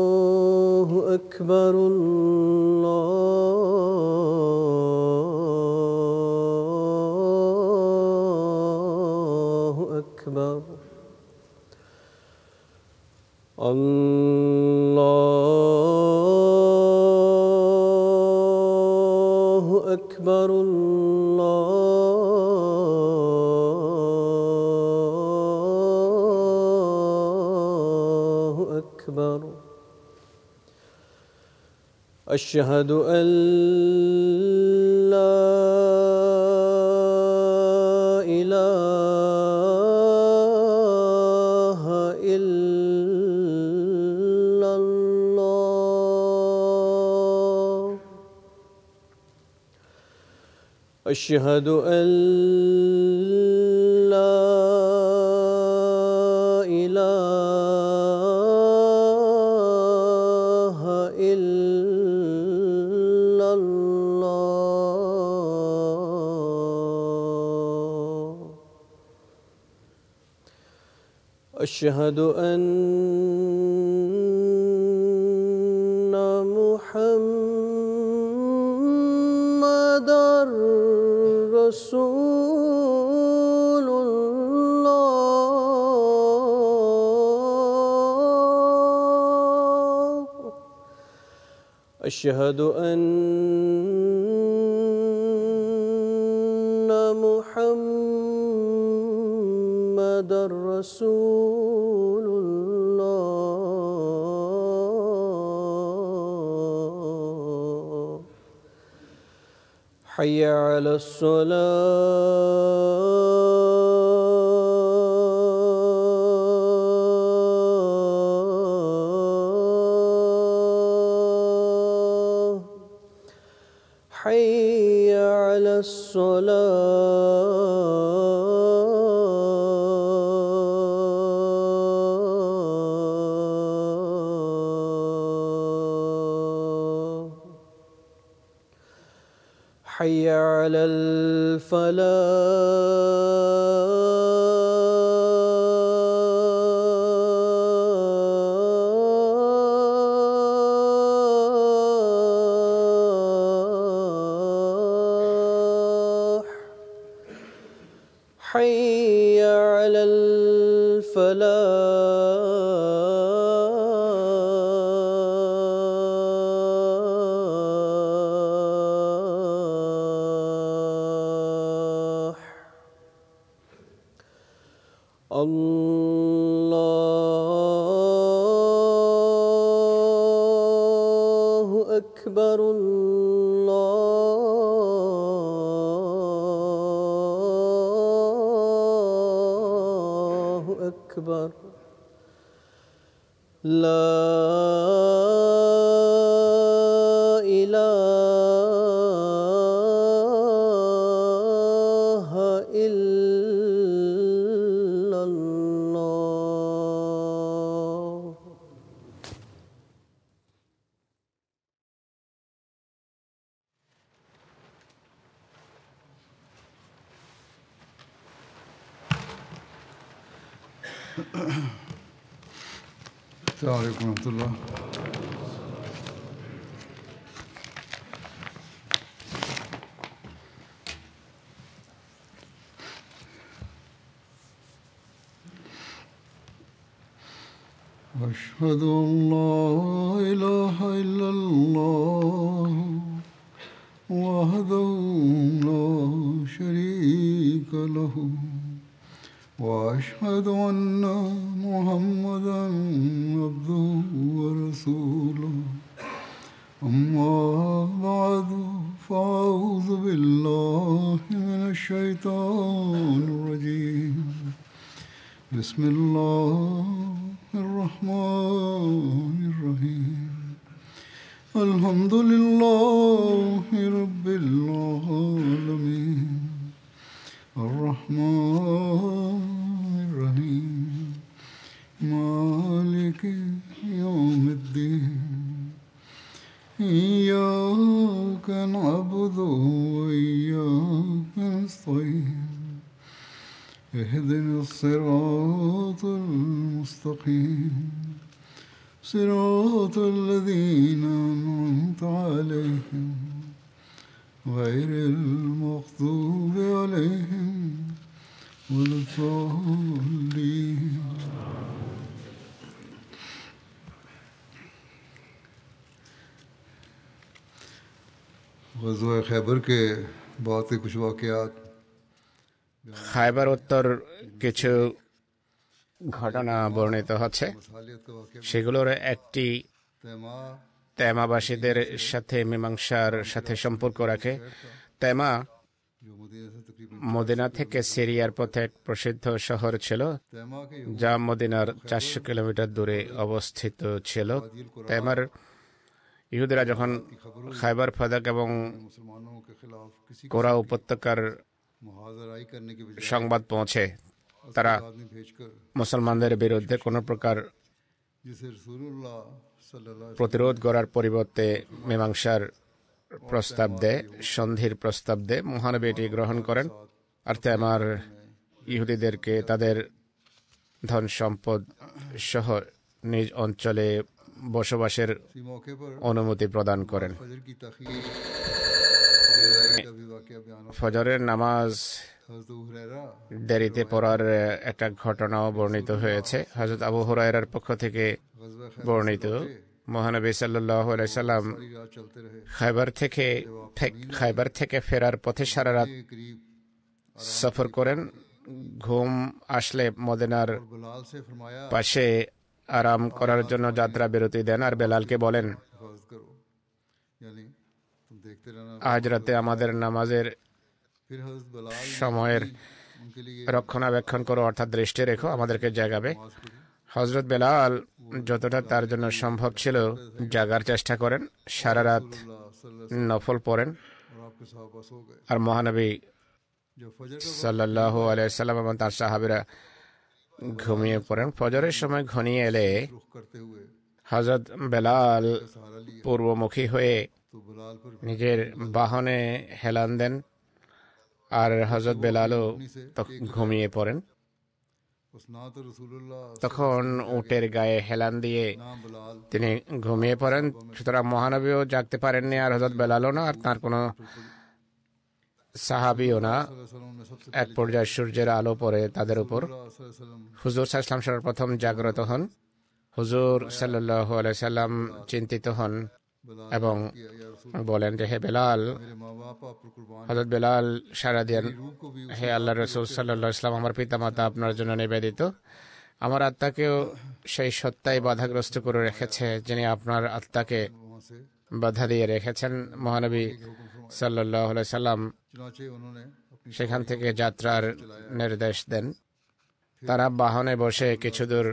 الله أكبر الله أكبر الله أكبر الله أكبر أشهد أن لا إله إلا الله أشهد أن لا إله إلا الله أشهد أن محمدًا رسول الله أشهد أن محمدًا رسول الله حي على الصلاة حي على الصلاة حي على الفلاح حي على الفلاح الله أكبر الله أكبر لا إله إلا الله السلام عليكم ورحمة الله. أشهد أن لا إله إلا الله وحده لا شريك له وأشهد أن محمدًا عبده ورسوله أما بعد فأعوذ بالله من الشيطان الرجيم بسم الله الرحمن الرحيم الحمد لله رب العالمين الرحمن الرحيم مالك يوم الدين إياك نعبد وإياك نستعين اهدنا الصراط المستقيم صراط الذين أنعمت عليهم غير المغضوب عليهم ولا الضالين. غزوہ خیبر کے بعد کے کچھ واقعات খায়বার উত্তর কিছু ঘটনা বর্ণিত হচ্ছে। مصالحت کا واقعہ সেগুলোর একটি تیمہ তেমাবাসীদের সাথে মীমাংসার সাথে সম্পর্ক রাখে। তেমা جو مدینہ سے تقریباً মদিনা থেকে সিরিয়ার পথে এক প্রসিদ্ধ শহর ছিল, تیمہ کے যা মদিনার 400 কিলোমিটার দূরে অবস্থিত ছিল। তেমার ইহুদিরা যখন খায়বার ফাদাক এবং مسلمانوں کے خلاف کسی কোরা উপত্যকার محاذرائی کرنے کے بجائے সংবাদ পৌঁছে, তারা آدمی بھیج کر মুসলমানদের বিরুদ্ধে কোনো প্রকার جسے رسول اللہ صلی اللہ علیہ প্রতিরোধ করার পরিবর্তে মীমাংসার প্রস্তাব দেয়, সন্ধির প্রস্তাব দেয়। মহানবী এটি গ্রহণ করেন আর তেমার ইহুদিদেরকে তাদের ধন সম্পদ সহ নিজ অঞ্চলে বসবাসের اسی موقع پر অনুমতি প্রদান করেন। فجر کی تاخیر کا بھی واقعہ بیان ہو ফজরের নামাজ حضرت ابو ہریرہ দেরিতে পড়ার একটা ঘটনাও বর্ণিত হয়েছে। হযরত আবু হুরায়রার পক্ষ থেকে غزوہ خیبر বর্ণিত, মহানবী সাল্লাল্লাহু আলাইহি সাল্লাম کی رات چلتے رہے খায়বার থেকে ফেরার পথে সারা রাত کے قریب সফর করেন। ঘুম আসলে মদিনার بلال سے فرمایا পাশে আরাম করার জন্য যাত্রা বিরতি দেন আর বেলালকে বলেন, حفاظت کرو، یعنی تم دیکھتے رہنا۔ আজ রাতে আমাদের নামাজের پھر حضرت بلال نے সময়ের ان کے لیے রক্ষণাবেক্ষণ করো, অর্থাৎ দৃষ্টি রেখো, আমাদেরকে জাগাবে। نماز پڑھی۔ হযরত বেলাল যতটা তার জন্য সম্ভব ছিল জাগার চেষ্টা করেন, সারা রাত اللہ صلی اللہ علیہ নফল পড়েন। وسلم اور آپ کے صحابہ سو گئے۔ আর মহানবী جب فجر کا সাল্লাল্লাহু আলাইহি সাল্লাম এবং তার সাহাবীরা ঘুমিয়ে পড়েন। ফজরের সময় ঘনিয়ে এলে رخ کرتے ہوئے হযরত বেলাল سہارا لیا পূর্বমুখী হয়ে تو بلال پر নিজের বাহনে হেলান দেন আর হযরত বেলালও ঘুমিয়ে পড়েন। اس نہ تو رسول اللہ তখন উটের গায়ে হেলান দিয়ে نہ بلال তিনি ঘুমিয়ে পড়েন। সুতরাং মহানবীও জাগতে পারেননি আর হযরত বেলালও না, আর তার কোনো সাহাবীও না। صلی اللہ علیہ وسلم نے سب سے এক پর্যায়ে সূর্যের আলো পড়ে তাদের উপর। اللہ صلی اللہ علیہ وسلم হুজুর সাল্লাল্লাহু আলাইহি ওয়াসাল্লাম সর্বপ্রথম জাগ্রত হন। হুজুর সাল্লাল্লাহু আলাইহি সাল্লাম চিন্তিত হন এবং کیا یا رسول বলেন যে, হে বেলাল। میرے ماں باپ آپ پر قربان হযরত বেলাল সাড়া দেন, روح کو بھی হে আল্লাহ রাসূল সাল্লাল্লাহু আলাইহি ওয়াসাল্লাম, আমার পিতামাতা আপনার জন্য নিবেদিত। আমার আত্মাকেও সেই সত্তাই বাধাগ্রস্ত করে রেখেছে যিনি আপনার আত্মাকে وہاں سے বাধা দিয়ে রেখেছেন। মহানবী সাল্লাল্লাহু আলাইহি সাল্লাম چنانچہ انہوں نے اپنی সেখান থেকে যাত্রার নির্দেশ দেন। তারা বাহনে বসে কিছু দূর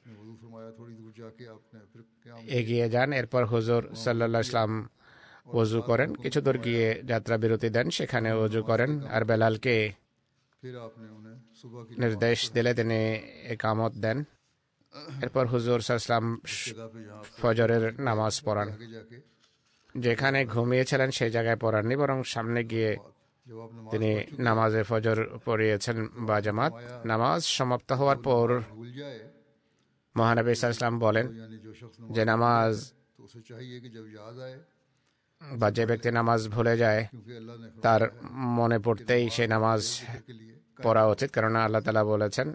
نے وضو فرمایا، تھوڑی دور جا کے آپ نے پھر قیام এগিয়ে যান। এরপর হুজুর সাল্লাল্লাহু আলাইহি সাল্লাম ওযু করেন। কিছু দূর গিয়ে যাত্রা বিরতি দেন, সেখানে ওযু করেন আর বেলালকে پھر آپ نے انہیں صبح کی নির্দেশ দিলে তিনি ইকামত দেন। এরপর হুজুর সাল্লাল্লাহু আলাইহি সাল্লাম جگہ پہ جہاں ফজরের নামাজ পড়ান। آگے جا کے যেখানে ঘুমিয়েছিলেন সেই জায়গায় পড়াননি, বরং সামনে গিয়ে جب آپ نماز তিনি নামাজে ফজর পড়িয়েছেন বা জামাত। নামাজ সমাপ্ত হওয়ার পর بھول جائے মহানবী সাল্লাল্লাহু আলাইহি সাল্লাম বলেন یعنی جو شخص যে نماز নামাজ تو اسے چاہیے کہ جب یاد آئے، বা যে ব্যক্তি নামাজ ভুলে যায় کیونکہ اللہ نے তার মনে পড়তেই সেই নামাজ فرمایا کے لیے পড়া উচিত, কারণ আল্লাহ তাআলা বলেছেন,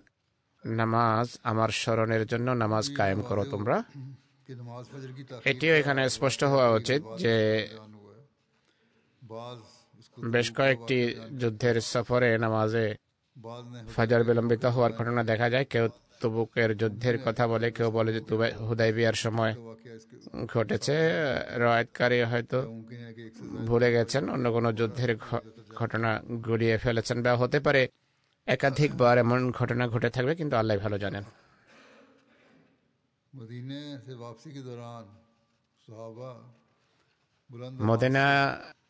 নামাজ আমার স্মরণের জন্য নামাজ কায়েম করো তোমরা। کہ نماز فجر کی تاخیر এটিও এখানে স্পষ্ট হওয়া উচিত যে بیان ہوا ہے۔ بعض اس کو বেশ কয়েকটি যুদ্ধের সফরে নামাজে بعض نے ফজর বিলম্বিত হওয়ার ঘটনা দেখা যায়। কেউ তবুকের যুদ্ধের কথা বলে, কেউ বলে যে হুদাইবিয়ার সময় واقعہ اس کے ঘটেছে। রওয়ায়াতকারী হয়তো ممکن ہے کہ ایک سے ভুলে গেছেন, অন্য কোনো যুদ্ধের ঘটনা গুলিয়ে ফেলেছেন, বা হতে পারে একাধিকবার এমন ঘটনা ঘটে থাকবে, কিন্তু আল্লাহ ভালো জানেন। مدینے سے واپسی کے دوران صحابہ بلند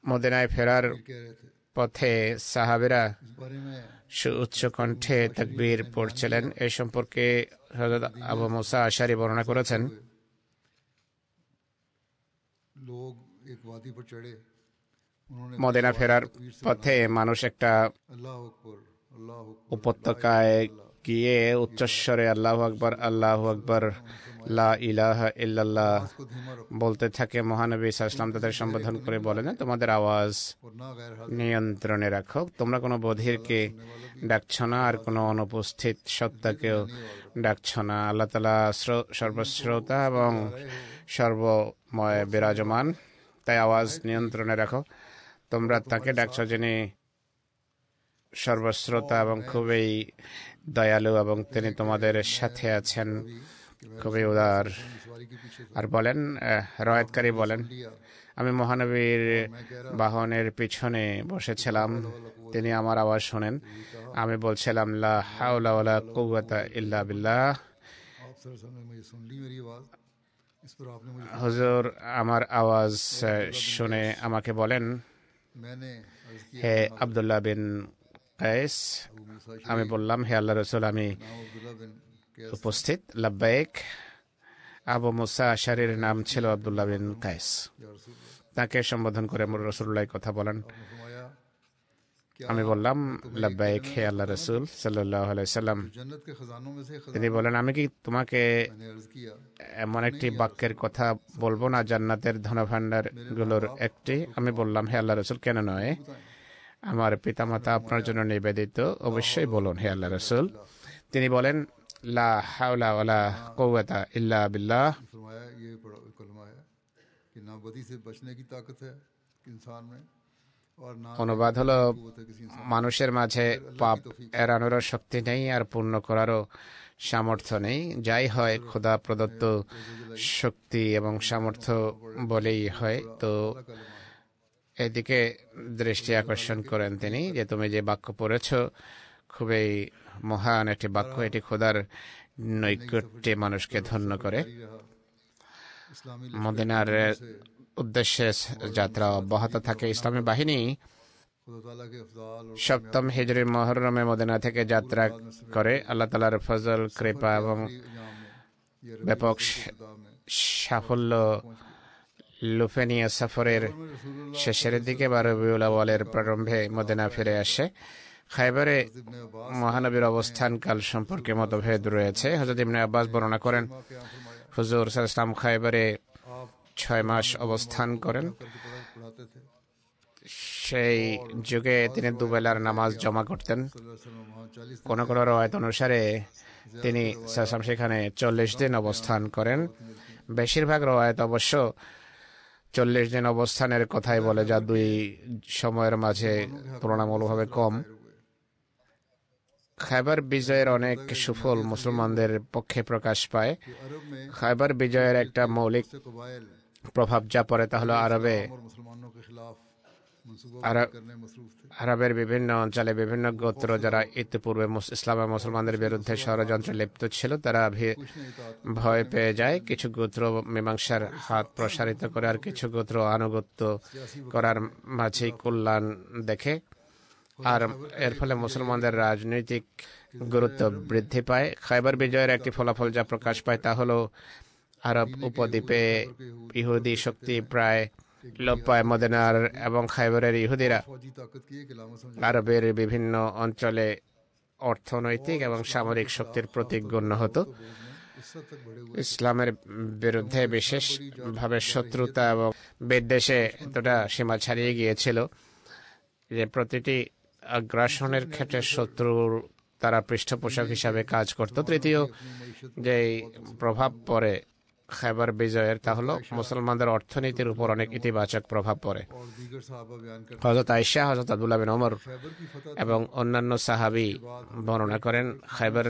মদিনায় ফেরার کہہ رہے تھے، পথে সাহাবীরা اس بارے میں সুউচ্চ কণ্ঠে তাকবীর পড়ছিলেন। এই সম্পর্কে হযরত আবু মুসা আশআরী বর্ণনা করেছেন, لوگ ایک وادی پر چڑھے، انہوں نے মদিনা ফেরার পথে মানুষ একটা اللہ اکبر উপত্যকায় গিয়ে উচ্চস্বরে আল্লাহু আকবার আল্লাহু আকবার লা ইলাহা ইল্লাল্লাহ को धीमा रखो বলতে থাকে। মহানবী সাল্লাল্লাহু আলাইহি ওয়াসাল্লাম তাদের সম্বোধন করে বলেন, তোমাদের আওয়াজ और ना गैर हाजिर নিয়ন্ত্রণে রাখো। তোমরা কোনো বধিরকে ডাকছ না আর কোনো অনুপস্থিত সত্তাকেও ডাকছ না। আল্লাহ তাআলা সর্বশ্রোতা এবং সর্বময় বিরাজমান, তাই আওয়াজ নিয়ন্ত্রণে রাখো। তোমরা তাকে ডাকছ যিনি সর্বশ্রোতা এবং খুবই দয়ালু এবং তিনি তোমাদের সাথে আছেন, খুবই উদার। सवारी के पीछे আর বলেন, রওয়ায়াতকারী বলেন, আমি মহানবীর বাহনের পিছনে বসেছিলাম, তিনি আমার আওয়াজ শোনেন। আমি বলছিলাম, লা হাওলা ওয়ালা কুওয়াতা ইল্লা বিল্লাহ। आप सर ने मुझे सुन ली मेरी आवाज, इस पर आपने मुझे হুজুর আমার আওয়াজ শুনে আমাকে বলেন, मैंने अर्ज किया হে আব্দুল্লাহ বিন কায়েস। अबू मूसा আমি বললাম, হে আল্লাহ রসুল, আমি नाम अब्दुल्ला बिन कैस উপস্থিত। লাব্বাইক। আবু মুসা আশারির নাম ছিল আব্দুল্লাহ বিন কায়েস। या रसूल अल्लाह, তাকে সম্বোধন করে রসুল্লাহ কথা বলেন। आपने फरमाया क्या আমি বললাম, লাব্বাইক হে আল্লাহ রসুল সাল্লাল্লাহু আলাইহি সাল্লাম। जन्नत के खजानों में से তিনি खजाना বলেন, আমি কি তোমাকে मैंने अर्ज किया এমন একটি বাক্যের কথা বলবো না জান্নাতের ধনভাণ্ডার গুলোর একটি? আমি বললাম, হে আল্লাহ রসুল, কেন নয়, আমার পিতামাতা আপনার জন্য নিবেদিত, অবশ্যই বলুন হে আল্লাহ রসুল। তিনি বলেন, লা হাওলা ওয়ালা কুওয়াতা ইল্লা বিল্লাহ। फरमाया ये बड़ा कलमा है कि ना बदी से बचने की ताकत है इंसान में और ना অনুবাদ হলো, कुव्वत है किसी इंसान মানুষের মাঝে পাপ এড়ানোরও শক্তি নেই আর পূর্ণ করারও সামর্থ্য নেই। যাই হয় খোদা প্রদত্ত শক্তি এবং সামর্থ্য বলেই হয়। তো এদিকে দৃষ্টি আকর্ষণ করেন তিনি যে তুমি যে বাক্য পড়েছ খুবই মহান একটি বাক্য, এটি খোদার নৈকট্যে মানুষকে ধন্য করে। जारी रहा इस्लामी মদিনার উদ্দেশ্যে যাত্রা অব্যাহত থাকে। ইসলামী বাহিনী खुदा ताला के अफजाल और সপ্তম হিজরি মহরমে মদিনা থেকে যাত্রা করে। আল্লাহ তাআলার ফজল, কৃপা এবং इनाम में ये ব্যাপক खुदा में সাফল্য লুফেনিয়া সফরের শেষের দিকে বা রবিউল আউয়ালের প্রারম্ভে মদিনা ফিরে আসে। খাইবারে इब्ने अब्बास মহানবীর অবস্থানকাল সম্পর্কে মতভেদ রয়েছে। হযরত ইবনে আব্বাস বর্ণনা করেন, क्या फरमाया হুজুর সাল্লাল্লাহু আলাইহি ওয়াসাল্লাম খাইবারে आप 6 মাস অবস্থান করেন। करके पढ़ाते थे সেই যুগে তিনি দুবেলার নামাজ জমা করতেন। सल्लल्लाहु अलैहि वसल्लम वहाँ 40 কোন কোন রওয়ায়াত অনুসারে তিনি সাল্লাল্লাহু সেখানে 40 দিন অবস্থান করেন। বেশিরভাগ রওয়ায়াত অবশ্য 40 দিন অবস্থানের কথাই বলে, যা দুই সময়ের মাঝে তুলনামূলকভাবে কম। খাইবার বিজয়ের অনেক সুফল মুসলমানদের পক্ষে প্রকাশ পায়। अरब में খাইবার বিজয়ের একটা মৌলিক से कबाइल প্রভাব যা পড়ে তা হলো আরবে और मुसलमानों के खिलाफ मंसूबा আরব करने मसरूफ थे আরবের বিভিন্ন অঞ্চলে বিভিন্ন গোত্র যারা ইতিপূর্বে ইসলাম মুসলমানদের বিরুদ্ধে ষড়যন্ত্রে লিপ্ত ছিল, তারা कुछ नहीं इताअत ভয় পেয়ে যায়। কিছু গোত্র মীমাংসার হাত প্রসারিত করে আর কিছু গোত্র আনুগত্য করার মাঝেই কল্যাণ দেখে। আর এর ফলে মুসলমানদের রাজনৈতিক গুরুত্ব বৃদ্ধি পায়। খাইবার বিজয়ের একটি ফলাফল যা প্রকাশ পায় তা হলো আরব উপদ্বীপে ইহুদি শক্তি প্রায় লোপ পায়। মদিনার এবং খাইবারের ইহুদিরা फौजी ताकत की एक अलामत समझा আরবের বিভিন্ন অঞ্চলে অর্থনৈতিক এবং সামরিক শক্তির প্রতীক গণ্য হতো। इस हद तक बढ़े हुए ইসলামের বিরুদ্ধে বিশেষভাবে শত্রুতা এবং বিদ্বেষে এতটা সীমা ছাড়িয়ে গিয়েছিল যে প্রতিটি আগ্রাসনের ক্ষেত্রে শত্রুর তারা পৃষ্ঠপোষক হিসাবে কাজ করত। তৃতীয় যে প্রভাব পড়ে খাইবার বিজয়ের তা হলো মুসলমানদের অর্থনীতির উপর অনেক ইতিবাচক প্রভাব পড়ে। और दीगर साहबा बयान करते হযরত আয়েশা, হযরত আব্দুল্লাহ বিন ওমর खैबर की फतह এবং অন্যান্য সাহাবী বর্ণনা করেন, খাইবার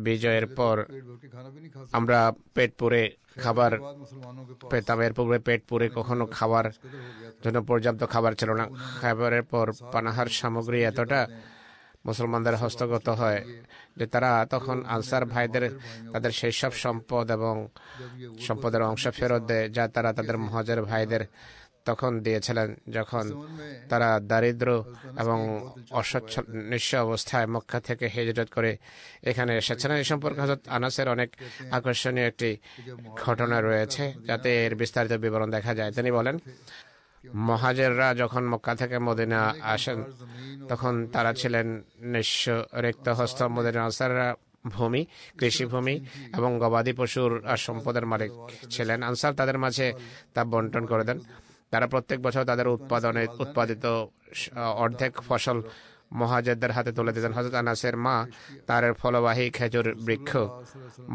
বিজয়ের পর पेट भर के खाना भी नहीं खा আমরা পেট পুরে খাবার सकते बाद मुसलमानों के पास পেতাম। এর পূর্বে পেট পুরে কখনো খাবার कदर हो गया था জন্য পর্যাপ্ত খাবার ছিল না। খাইবারের পর পানাহার সামগ্রী এতটা মুসলমানদের হস্তগত হয় যে তারা তখন আনসার ভাইদের তাদের সেই সব সম্পদ এবং সম্পদের অংশ ফেরত দেয় যা তারা তাদের মহাজের ভাইদের তখন দিয়েছিলেন যখন তারা দারিদ্র এবং অসচ্ছল নিঃস্ব অবস্থায় মক্কা থেকে হিজরত করে এখানে এসেছিলেন। এই সম্পর্কে হযরত আনাসের অনেক আকর্ষণীয় একটি ঘটনা রয়েছে যাতে এর বিস্তারিত বিবরণ দেখা যায়। তিনি বলেন, মহাজেররা যখন মক্কা থেকে মদিনা আসেন তখন তারা ছিলেন নিঃস্ব রিক্ত হস্ত। মদিনা আনসাররা ভূমি, কৃষিভূমি এবং গবাদি পশুর আর সম্পদের মালিক ছিলেন। আনসার তাদের মাঝে তা বন্টন করে দেন। তারা প্রত্যেক বছর তাদের উৎপাদিত অর্ধেক ফসল মহাজেরদের হাতে তুলে দিতেন। হযরত আনাসের মা তার ফলবাহী খেজুর বৃক্ষ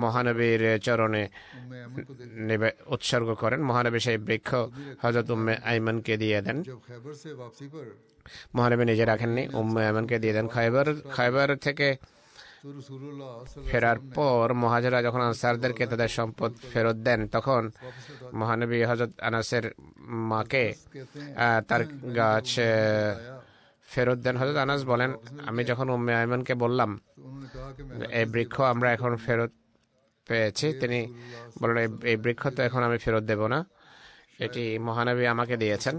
মহানবীর চরণে উৎসর্গ করেন। মহানবী সেই বৃক্ষ হযরত উম্মে আইমনকে দিয়ে দেন। মহানবী নিজে রাখেননি, উম্মে আইমনকে দিয়ে দেন। খায়বার থেকে ফেরার পর মহাজেরা যখন আনসারদেরকে তাদের সম্পদ ফেরত দেন, তখন মহানবী হযরত আনাসের মাকে তার গাছ ফেরত দেন। হযরত আনাস বলেন, আমি যখন উম্মে আইমনকে বললাম এই বৃক্ষ আমরা এখন ফেরত পেয়েছি, তিনি বলেন এই বৃক্ষ তো এখন আমি ফেরত দেব না, এটি মহানবী আমাকে দিয়েছেন।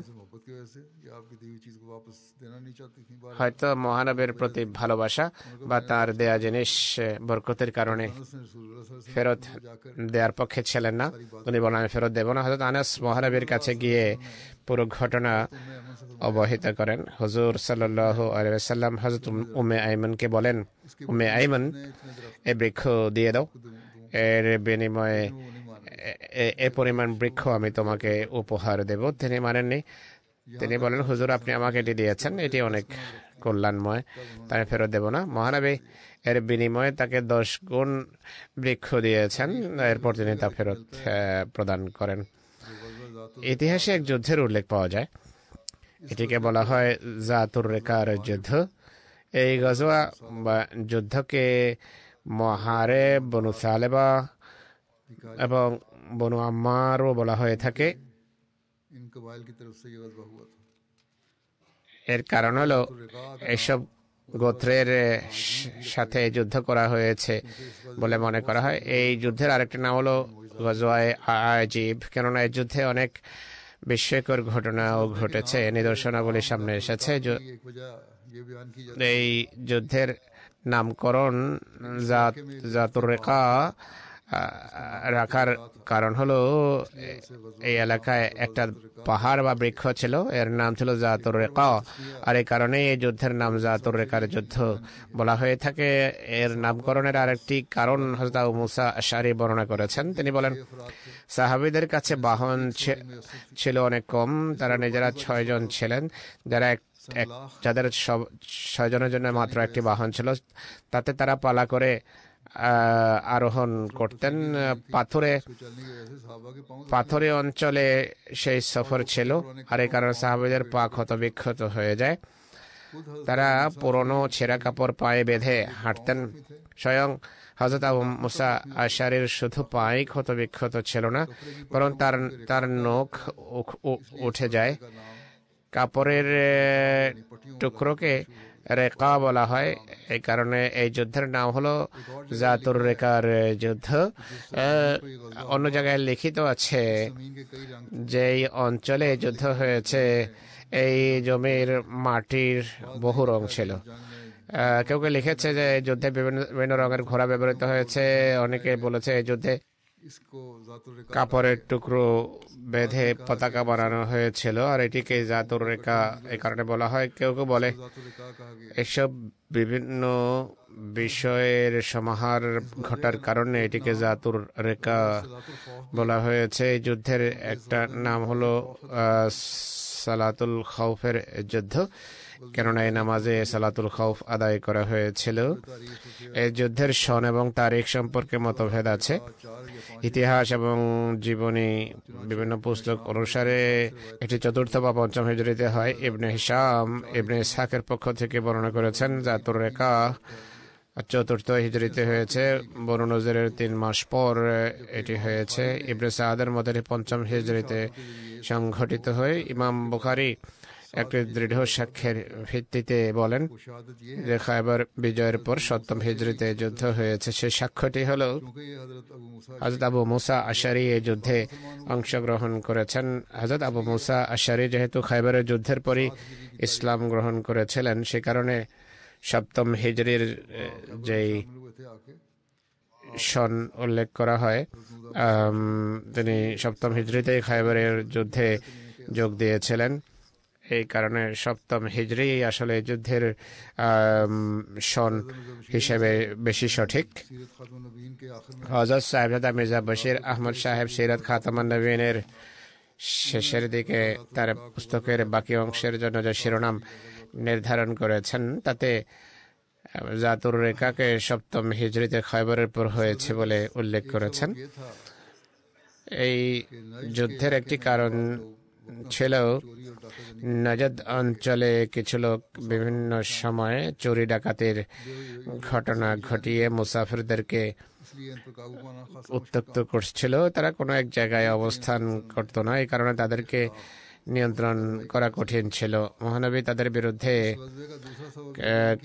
হয়তো মহানবীর প্রতি ভালোবাসা বা তার দেয়া জিনিস বরকতের কারণে ফেরত দেওয়ার পক্ষে ছিলেন না, উনি বলেন আমি ফেরত দেব না। হযরত আনাস মহানবীর কাছে গিয়ে পুরো ঘটনা অবহিত করেন। হুজুর সাল্লাল্লাহু আলাইহি ওয়াসাল্লাম হযরত উম্মে আইমনকে বলেন, উম্মে আইমন এই বৃক্ষ দিয়ে দাও, এর বিনিময়ে এ পরিমাণ বৃক্ষ আমি তোমাকে উপহার দেব। তিনি মানেননি। তিনি বলেন, হুজুর আপনি আমাকে এটি দিয়েছেন, এটি অনেক কল্যাণময়, তাই ফেরত দেব না। মহানবী এর বিনিময়ে তাকে 10 গুণ বৃক্ষ দিয়েছেন। এরপর তিনি তা ফেরত প্রদান করেন। ইতিহাসে এক যুদ্ধের উল্লেখ পাওয়া যায়, এটিকে বলা হয় জাতুর রেকার যুদ্ধ। এই গজওয়া বা যুদ্ধকে মহারে বনু সালেবা এবং বনু আম্মারও বলা হয়ে থাকে। এর কারণ হলো এসব গোত্রের সাথে যুদ্ধ করা হয়েছে বলে মনে করা হয়। এই যুদ্ধের আরেকটি নাম হলো গজওয়ায়ে আজিব, কেননা এই যুদ্ধে অনেক বিস্ময়কর ঘটনাও ঘটেছে, নিদর্শনাবলী সামনে এসেছে। এই যুদ্ধের নামকরণ জাতুর রেকা রাখার কারণ হলো এই এলাকায় একটা পাহাড় বা বৃক্ষ ছিল, এর নাম ছিল জাতুর রেকা, আর এই কারণে এই যুদ্ধের নাম জাতুর রেকার যুদ্ধ বলা হয়ে থাকে। এর নামকরণের আরেকটি কারণ হযরত আবু মুসা আশআরী বর্ণনা করেছেন। তিনি বলেন, সাহাবীদের কাছে বাহন ছিল অনেক কম, তারা নিজেরা 6 জন ছিলেন, যাদের 6 জনের জন্য মাত্র একটি বাহন ছিল। তাতে তারা পালা করে আরোহণ করতেন। পাথরে অঞ্চলে সেই সফর ছিল, আর এই কারণে সাহাবীদের পা ক্ষত বিক্ষত হয়ে যায়। তারা পুরনো ছেঁড়া কাপড় পায়ে বেঁধে হাঁটতেন। স্বয়ং হযরত আবু মুসা আশআরীর শুধু পায়ে ক্ষত বিক্ষত ছিল না, বরং তার নখ উঠে যায়। কাপড়ের টুকরোকে রেকা বলা হয়, এই কারণে এই যুদ্ধের নাম হলো জাতুর রেকার যুদ্ধ। অন্য জায়গায় লিখিত আছে যে এই অঞ্চলে যুদ্ধ হয়েছে, এই জমির মাটির বহু রং ছিল। কেউ কেউ লিখেছে যে এই যুদ্ধে বিভিন্ন রঙের ঘোড়া ব্যবহৃত হয়েছে। অনেকে বলেছে এই যুদ্ধে কাপড়ের টুকরো বেঁধে পতাকা বানানো হয়েছিল, আর এটিকে জাতুর রেকা এই কারণে বলা হয়। কেউ কেউ বলে এসব বিভিন্ন বিষয়ের সমাহার ঘটার কারণে এটিকে জাতুর রেকা বলা হয়েছে। এই যুদ্ধের একটা নাম হলো সালাতুল খাউফের যুদ্ধ, কেননা এই নামাজে সালাতুল খাউফ আদায় করা হয়েছিল। এই যুদ্ধের সন এবং তারিখ সম্পর্কে মতভেদ আছে। ইতিহাস এবং জীবনী বিভিন্ন পুস্তক অনুসারে এটি 4র্থ বা 5ম হিজরিতে হয়। ইবনে হিশাম ইবনে ইসহাকের পক্ষ থেকে বর্ণনা করেছেন জাতুর রেকা 4র্থ হিজরিতে হয়েছে। বনু নজিরের 3 মাস পর এটি হয়েছে। ইবনে সাআদের মতে 5ম হিজরিতে সংঘটিত হয়। ইমাম বুখারী একটি দৃঢ় সাক্ষ্যের ভিত্তিতে বলেন যে খায়বার বিজয়ের পর 7ম হিজরিতে যুদ্ধ হয়েছে। সেই সাক্ষ্যটি হলো হযরত আবু মুসা আশআরী এই যুদ্ধে অংশগ্রহণ করেছেন। হযরত আবু মুসা আশআরী যেহেতু খায়বারের যুদ্ধের পরই ইসলাম গ্রহণ করেছিলেন, সে কারণে 7ম হিজরির যেই সন উল্লেখ করা হয়, তিনি 7ম হিজরিতে খায়বারের যুদ্ধে যোগ দিয়েছিলেন। এই কারণে সপ্তম হিজরি আসলে যুদ্ধের সন হিসেবে বেশি সঠিক। सीरत खातम नबीन के आखिर में হযরত সাহেবজাদা মির্জা বশির আহমদ সাহেব সিরাত খাতামান নবীনের শেষের দিকে তার পুস্তকের বাকি অংশের জন্য যে শিরোনাম নির্ধারণ করেছেন তাতে জাতুর রেখাকে সপ্তম হিজরিতে খয়বরের পর হয়েছে বলে উল্লেখ করেছেন। ये था এই যুদ্ধের একটি কারণ ছিল चोरी और डाका নজদ অঞ্চলে কিছু লোক বিভিন্ন সময়ে চুরি ডাকাতির ঘটনা ঘটিয়ে মুসাফিরদেরকে इसलिए इन पर काबू पाना खासा উত্ত্যক্ত করছিল। তারা কোনো এক জায়গায় অবস্থান করতো না, এই কারণে তাদেরকে নিয়ন্ত্রণ করা কঠিন ছিল। মহানবী তাদের বিরুদ্ধে गजबे का दूसरा सबब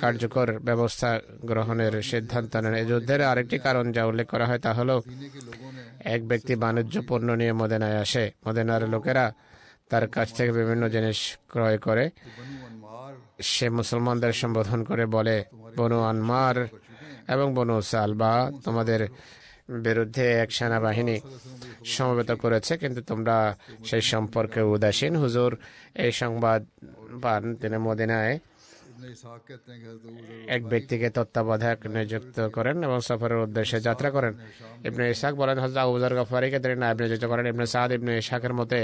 কার্যকর ব্যবস্থা গ্রহণের সিদ্ধান্ত নেন। এই যুদ্ধের আরেকটি কারণ যা উল্লেখ করা হয় তা হলো मदीने के लोगों ने এক ব্যক্তি বাণিজ্য পণ্য নিয়ে মদিনায় আসে। মদিনার লোকেরা তার কাছ থেকে বিভিন্ন জিনিস ক্রয় করে। बनु अनमार সে মুসলমানদের সম্বোধন করে বলে, বনু আনমার এবং বনু সালবা তোমাদের বিরুদ্ধে এক সেনাবাহিনী সমবেত করেছে, কিন্তু তোমরা সেই সম্পর্কে উদাসীন। হুজুর এই সংবাদ পান, তিনি মদিনায় इब्ने इसाक कहते हैं कि हज़रत अबू ज़र এক ব্যক্তিকে তত্ত্বাবধায়ক নিযুক্ত করেন এবং সফরের উদ্দেশ্যে যাত্রা করেন। ইবনে ইসহাক বলেন, হযরত আবু যর গফারিকে তিনি নায়েব নিযুক্ত করেন। ইবনে সাদ ইবনে ইসহাকের মতে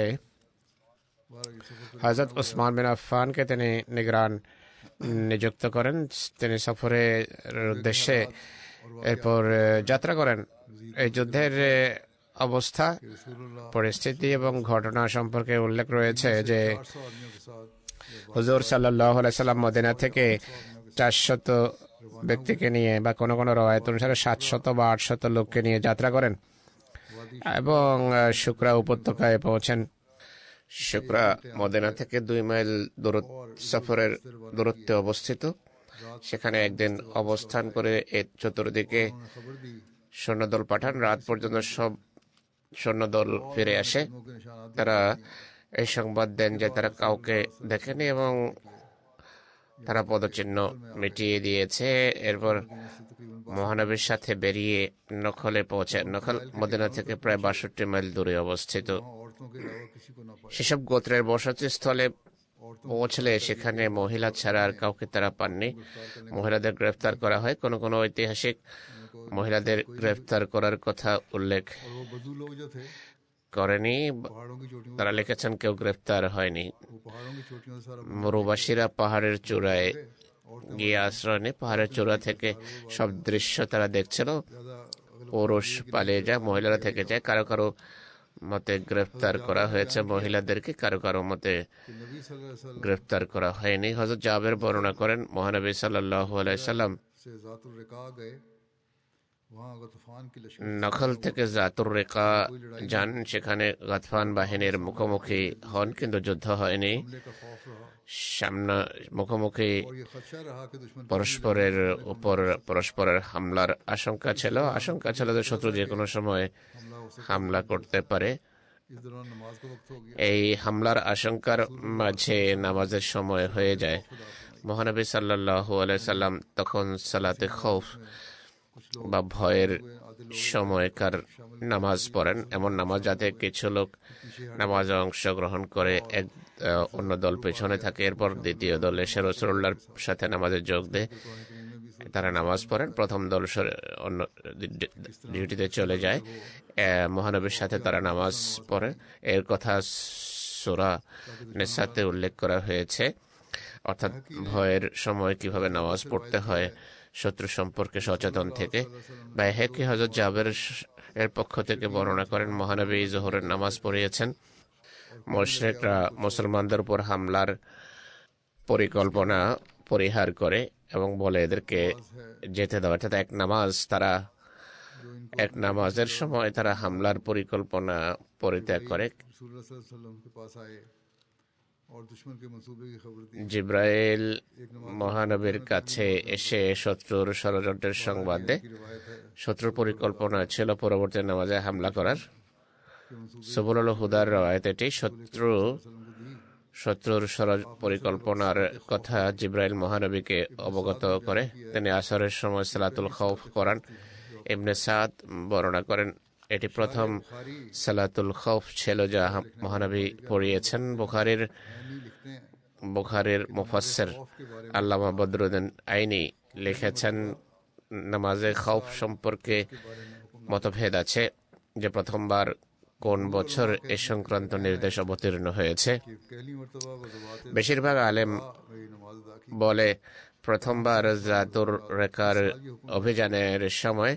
बारह ये सफर হযরত উসমান বিন আফফানকে তিনি নিগরান নিযুক্ত করেন। তিনি সফরের উদ্দেশ্যে এরপর যাত্রা করেন। এই যুদ্ধের অবস্থা, रसूलुल्लाह পরিস্থিতি এবং ঘটনা সম্পর্কে উল্লেখ রয়েছে যে 400 आदमियों के साथ হুজুর সাল্লাল্লাহু আলাইহি সাল্লাম মদিনা থেকে 400 ব্যক্তিকে নিয়ে বা কোন কোন রওয়ায়াত অনুসারে 700 বা 800 লোককে নিয়ে যাত্রা করেন এবং শুকরা উপত্যকায় পৌঁছেন। শুকরা মদিনা থেকে 2 মাইল সফরের দূরত্বে অবস্থিত। সেখানে একদিন অবস্থান করে এর চতুর্দিকে उन्होंने खबर दी সৈন্যদল পাঠান। রাত পর্যন্ত সব সৈন্যদল ফিরে আসে। के निशानात তারা এই সংবাদ দেন যে তারা কাউকে দেখেনি এবং তারা পদচিহ্ন মিটিয়ে দিয়েছে। এরপর মহানবীর সাথে বেরিয়ে নখলে পৌঁছে। নখল মদিনা থেকে প্রায় 62 মাইল দূরে অবস্থিত। औरतों के अलावा किसी को ना पाया। সেসব গোত্রের বসতি স্থলে পৌঁছলে সেখানে মহিলা ছাড়া আর কাউকে তারা পাননি। মহিলাদের গ্রেফতার করা হয়। কোনো কোনো ঐতিহাসিক মহিলাদের গ্রেফতার করার কথা উল্লেখ और वो बदू लोग जो थे করেনি। पहाड़ों की चोटियों তারা লিখেছেন কেউ গ্রেফতার হয়নি। वो पहाड़ों की चोटियों से सारा মরুবাসীরা পাহাড়ের চূড়ায় গিয়ে আশ্রয় নেয়। পাহাড়ের চূড়া থেকে সব দৃশ্য তারা দেখছিল। ज्यादा পুরুষ পালিয়ে যায়, মহিলারা থেকে যায়। কারো কারো মতে গ্রেফতার করা হয়েছে মহিলাদেরকে, কারো কারো মতে कि नबी सल्लल्लाहु अलैहि वसल्लम গ্রেফতার করা হয়নি। হযরত জাবের বর্ণনা করেন মহানবী সাল্লাল্লাহু আলাইহি সাল্লাম से जातुर रिका गए, वहाँ गतफान की लश्कर নখল থেকে জাতুর রেকা যান। সেখানে গাতফান বাহিনীর মুখোমুখি হন, কিন্তু যুদ্ধ হয়নি। हमले का खौफ रहा সামনে মুখোমুখি और ये खदशा रहा कि दुश्मन পরস্পরের উপর পরস্পরের হামলার আশঙ্কা ছিল। আশঙ্কা ছিল যে শত্রু যে কোনো সময় हमला हो सकता হামলা করতে পারে। इस दौरान नमाज का वक्त हो गया। এই হামলার আশঙ্কার মাঝে নামাজের সময় হয়ে যায়। মহানবী সাল্লাল্লাহু আলাইহি সাল্লাম তখন সালাতে খৌফ বা ভয়ের সময়কার নামাজ পড়েন, এমন নামাজ যাতে কিছু লোক নামাজে অংশগ্রহণ করে, এক অন্য দল পেছনে থাকে। এরপর দ্বিতীয় দল এসে রাসূলুল্লাহর সাথে নামাজে যোগ দেয়। তারা নামাজ পড়েন। প্রথম দল অন্য ডিউটিতে চলে যায়। মহানবীর সাথে তারা নামাজ পড়ে। এর কথা সূরা নিসাতে উল্লেখ করা হয়েছে, অর্থাৎ ভয়ের সময় কিভাবে নামাজ পড়তে হয়, শত্রু সম্পর্কে সচেতন থেকে। বাইহাকি হযরত জাবের এর পক্ষ থেকে বর্ণনা করেন মহানবী জোহরের নামাজ পড়িয়েছেন। মুশরিকরা মুসলমানদের উপর হামলার পরিকল্পনা পরিহার করে এবং বলে এদেরকে যেতে দাও। অর্থাৎ এক নামাজের সময় তারা হামলার পরিকল্পনা পরিত্যাগ করে। रसूलुल्लाह सल्लल्लाहु अलैहि वसल्लम के पास आए और दुश्मन के मंसूबे की खबर दी। জিব্রাইল মহানবীর কাছে এসে শত্রুর ষড়যন্ত্রের সংবাদ দেয়। की रिवायत है শত্রুর পরিকল্পনা ছিল পরবর্তী নামাজে হামলা করার। সুবুলুল হুদার রওয়ায়াত এটি শত্রুর পরিকল্পনার কথা জিব্রাইল মহানবীকে অবগত করে। তিনি আসরের সময় সালাতুল খৌফ পড়ান। ইবনে সাদ বর্ণনা করেন এটি প্রথম সালাতুল খৌফ ছিল যা মহানবী পড়িয়েছেন। বুখারীর মুফাসসির আল্লামা বদরুদ্দীন আইনি লিখেছেন, নামাজে খৌফ সম্পর্কে মতভেদ আছে যে প্রথমবার কোন বছর এ সংক্রান্ত নির্দেশ অবতীর্ণ হয়েছে। বেশিরভাগ আলেম বলে প্রথমবার জাতুর রেকার অভিযানের সময়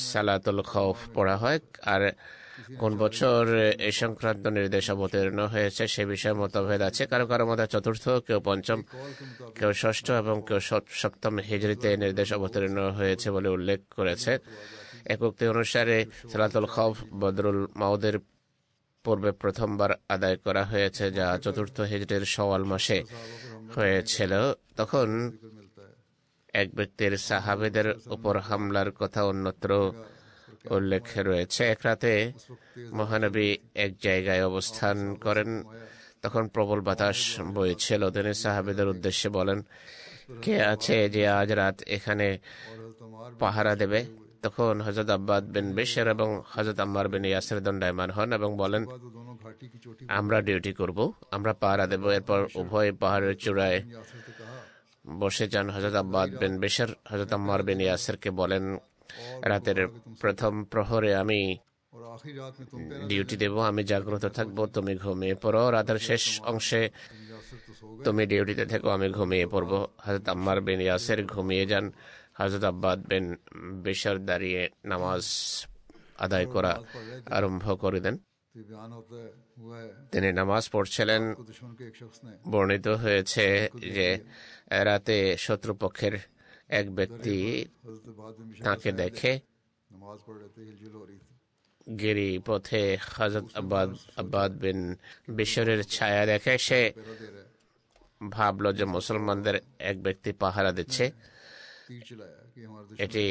সালাতুল খৌফ পড়া হয়, আর কোন বছর এই সংক্রান্ত নির্দেশ অবতীর্ণ হয়েছে সে বিষয়ে মতভেদ আছে। কারো কারো মধ্যে চতুর্থ, কেউ পঞ্চম, কেউ ষষ্ঠ এবং কেউ সপ্তম হিজরিতে নির্দেশ অবতীর্ণ হয়েছে বলে উল্লেখ করেছে। এক উক্তি অনুসারে সালাতুল খৌফ বদরুল মাউদের পূর্বে প্রথমবার আদায় করা হয়েছে, যা চতুর্থ হিজরির শাওয়াল মাসে হয়েছিল। তখন এক ব্যক্তির সাহাবীদের উপর হামলার কথা অন্যত্র উল্লেখ রয়েছে। এক রাতে মহানবী এক জায়গায় অবস্থান করেন, তখন প্রবল বাতাস বইছিল। তিনি সাহাবীদের উদ্দেশ্যে বলেন, কে আছে যে আজ রাত এখানে পাহারা দেবে? তখন হযরত আব্বাদ বিন বিশর এবং হযরত আম্মার বিন ইয়াসির দণ্ডায়মান হন এবং বলেন, আমরা ডিউটি করব, আমরা পাহারা দেব। এরপর উভয় পাহাড়ের চূড়ায় বসে যান। হযরত আব্বাদ বিন বিশর হযরত আম্মার বিন ইয়াসিরকে বলেন, রাতের প্রথম প্রহরে আমি ডিউটি দেব, আমি জাগ্রত থাকবো, তুমি ঘুমিয়ে পড়ো। রাতের শেষ অংশে তুমি ডিউটিতে থেকো, আমি ঘুমিয়ে পড়বো। হযরত আম্মার বিন ইয়াসির ঘুমিয়ে যান। হযরত আব্বাদ বিন বিশর দাঁড়িয়ে নামাজ আদায় করা আরম্ভ করে দেন। তিনি নামাজ পড়ছিলেন। বর্ণিত হয়েছে যে রাতে শত্রুপক্ষের এক ব্যক্তি তাকে দেখে গিরি পথে হযরত আব্বাদ বিন বিশরের ছায়া দেখে সে ভাবল যে মুসলমানদের এক ব্যক্তি পাহারা দিচ্ছে। এটি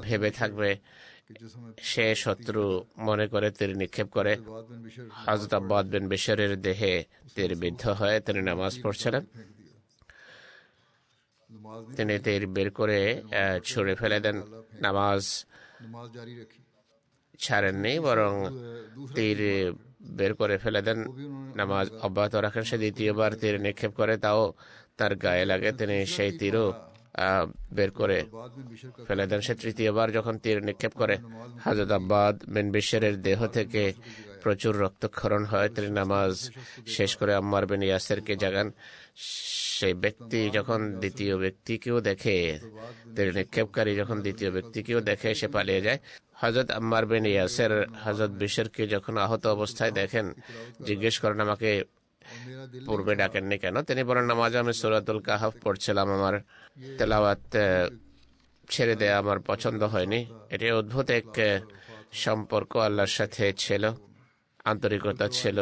ভেবে থাকবে সে শত্রু মনে করে তীর নিক্ষেপ করে। হযরত আব্বাদ বিন বিশরের দেহে তীর বিদ্ধ হয়। তিনি নামাজ পড়ছিলেন। তিনি তীর বের করে ছুঁড়ে ফেলে দেন। নামাজ ছাড়েননি, বরং তীর বের করে ফেলে দেন, নামাজ অব্যাহত রাখেন। সে দ্বিতীয়বার তীর নিক্ষেপ করে, তাও তার গায়ে লাগে। তিনি সেই তীরও বের করে ফেলে দেন। সে তৃতীয়বার যখন তীর নিক্ষেপ করে, হযরত আব্বাদ বিন বিশরের দেহ থেকে প্রচুর রক্তক্ষরণ হয়। তিনি নামাজ শেষ করে আম্মার বিন ইয়াসিরকে জাগান। সেই ব্যক্তি যখন দ্বিতীয় ব্যক্তিকেও দেখে, তীর নিক্ষেপকারী যখন দ্বিতীয় ব্যক্তিকেও দেখে, সে পালিয়ে যায়। হযরত আম্মার বিন ইয়াসির হযরত বিশরকে যখন আহত অবস্থায় দেখেন, জিজ্ঞেস করেন, আমাকে পূর্বে ডাকেননি কেন? তিনি বলেন, নামাজে আমি সূরাতুল কাহফ পড়ছিলাম, আমার তেলাওয়াত ছেড়ে দেয়া আমার পছন্দ হয়নি। এটি অদ্ভুত এক সম্পর্ক আল্লাহর সাথে ছিল, আন্তরিকতা ছিল,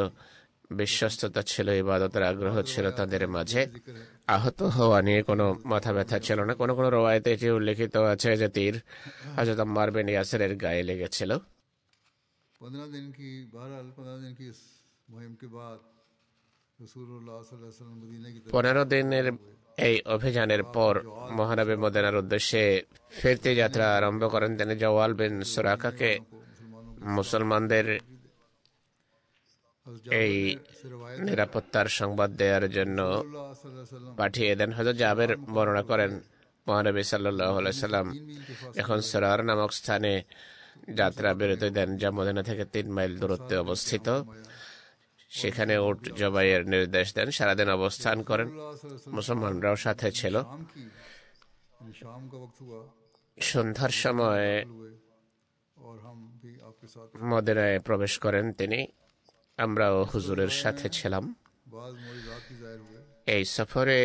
বিশ্বস্ততা ছিল, ইবাদতের আগ্রহ ছিল তাদের মাঝে। আহত হওয়া নিয়ে কোনো মাথা ব্যথা ছিল না। কোনো কোনো রওয়ায়েতে এটি উল্লেখিত আছে যে তীর হযরত আম্মার বিন ইয়াসিরের গায়ে লেগেছিল। 15 দিনের এই অভিযানের পর মহানবী মদিনার উদ্দেশ্যে ফিরতি যাত্রা আরম্ভ করেন। তিনি জাওয়াল বিন সুরাকাকে মুসলমানদের এই নিরাপত্তার সংবাদ দেওয়ার জন্য পাঠিয়ে দেন। হযরত জাবের বর্ণনা করেন, মহানবী সাল্লাল্লাহু আলাইহি সাল্লাম এখন সরার নামক স্থানে যাত্রা বিরতি দেন, যা মদিনা থেকে 3 মাইল দূরত্বে অবস্থিত। সেখানে উট জবাইয়ের নির্দেশ দেন। সারাদিন অবস্থান করেন। মুসলমানরাও সাথে ছিল। সন্ধ্যার সময় মদিনায় প্রবেশ করেন তিনি। আমরাও হুজুরের সাথে ছিলাম। এই সফরে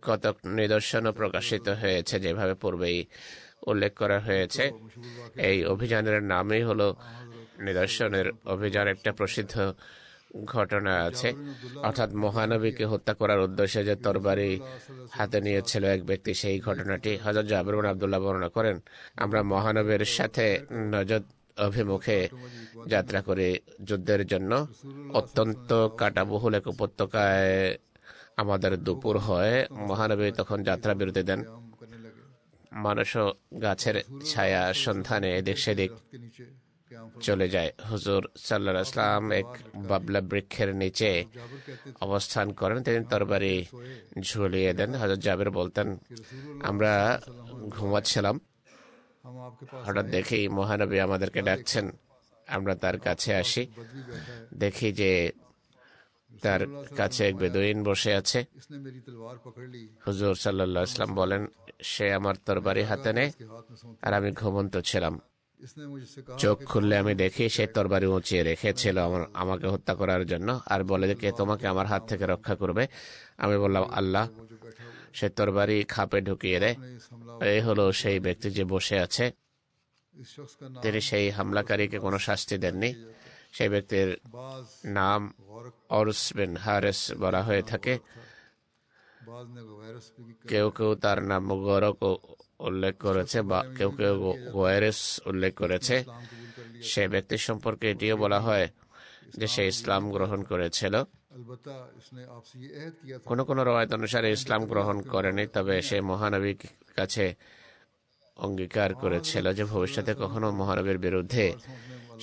কতক নিদর্শনও প্রকাশিত হয়েছে, যেভাবে পূর্বেই উল্লেখ করা হয়েছে। এই অভিযানের নামই হলো নিদর্শনের অভিযান। একটা প্রসিদ্ধ ঘটনা আছে, অর্থাৎ মহানবীকে হত্যা করার উদ্দেশ্যে যে তরবারি হাতে নিয়েছিল এক ব্যক্তি, সেই ঘটনাটি হযরত জাবের বিন আব্দুল্লাহ বর্ণনা করেন। আমরা মহানবীর সাথে নজদ অভিমুখে যাত্রা করি যুদ্ধের জন্য। অত্যন্ত কাঁটাবহুল এক উপত্যকায় আমাদের দুপুর হয়। মহানবী তখন যাত্রা বিরতি দেন। মানুষও গাছের ছায়া সন্ধানে এদিক সেদিক दरख्त के नीचे क़याम फरमा। চলে যায়। হুজুর সাল্লাল্লাহু আলাইহি ওয়াসাল্লাম এক বাবলা বৃক্ষের নিচে जाबिर कहते थे অবস্থান করেন, তিনি তরবারি ঝুলিয়ে দেন। হযরত জাবের বলতেন, कि रसूलुल्लाह আমরা ঘুমাচ্ছিলাম, हम आपके पास হঠাৎ দেখি মহানবী আমাদেরকে ডাকছেন। আমরা তার কাছে আসি, बदली बैठा है, দেখি যে তার কাছে এক বেদুইন বসে আছে। इसने मेरी तलवार पकड़ ली, হুজুর সাল্লাল্লাহু আলাইহি ওয়াসাল্লাম বলেন, সে আমার তরবারি হাতে নেয় इसके हाथ में सौंप। আর আমি ঘুমন্ত ছিলাম। इसने मुझसे कहा চোখ খুললে আমি দেখি সে তরবারি উঁচিয়ে রেখেছিল আমাকে হত্যা করার জন্য, আর বলে যে কে তোমাকে আমার হাত থেকে রক্ষা করবে? আমি বললাম আল্লাহ। वो जो बैठा हुआ সে তরবারি খাপে ঢুকিয়ে দেয়। है, इस हमला এই হলো সেই ব্যক্তি যে বসে আছে। इस शख्स का नाम তিনি সেই হামলাকারীকে কোনো শাস্তি দেননি। সেই ব্যক্তির बाज নাম गौरक, অরস বিন হারেস বলা হয়ে থাকে। बाज ने वायरस भी की। কেউ কেউ তার নাম মুগরক উল্লেখ করেছে বা কেউ কেউ গোয়েরেস উল্লেখ করেছে। इस्लाम कबूल कर लिया। সে ব্যক্তির সম্পর্কে এটিও বলা হয় যে সে ইসলাম গ্রহণ করেছিল। अलबत्ता इसने आपसे ये अहद किया था কোন কোন রওয়ায়াত অনুসারে ইসলাম গ্রহণ করেনি, তবে সে মহানবীর কাছে অঙ্গীকার করেছিল যে ভবিষ্যতে কখনো মহানবীর বিরুদ্ধে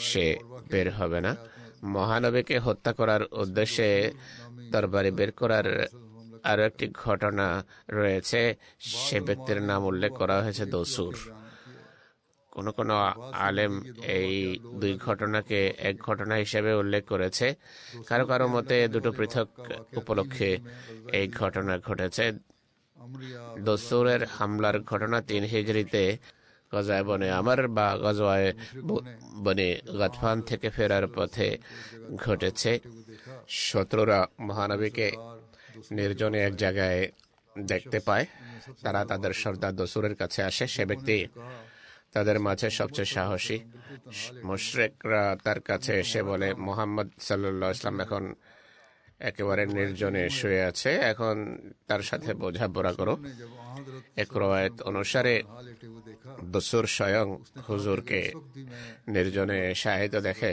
সে বের হবে না। মহানবীকে হত্যা করার উদ্দেশ্যে তরবারি বের করার আরো একটি ঘটনা রয়েছে। সে ব্যক্তির নাম উল্লেখ করা হয়েছে দসুর। কোন কোন আলেম এই দুই ঘটনাকে এক ঘটনা হিসেবে উল্লেখ করেছে। কারো কারো মতে দুটো পৃথক উপলক্ষে এই ঘটনা ঘটেছে। अमरिया দসুরের হামলার ঘটনা 3 হিজরিতে গজায় বনে আমার বা গজওয়ায় বনে গাতফান থেকে ফেরার পথে ঘটেছে। শত্রুরা মহানবীকে নির্জনে এক জায়গায় দেখতে পায়। তারা তাদের সর্দার দসুরের কাছে আসে। সে ব্যক্তি তাদের মাঝে সবচেয়ে সাহসী। মুশরিকরা তার কাছে এসে বলে, মুহাম্মদ সাল্লাল্লাহু আলাইহি ওয়াসাল্লাম এখন একেবারে নির্জনে শুয়ে আছে, এখন তার সাথে বোঝাপড়া করো। ने जब हजरत এক রওয়ায়াত অনুসারে हाल लेटे हुए देखा, দসুর स्वयं হুজুরকে भी मैं নির্জনে শাহিদ দেখে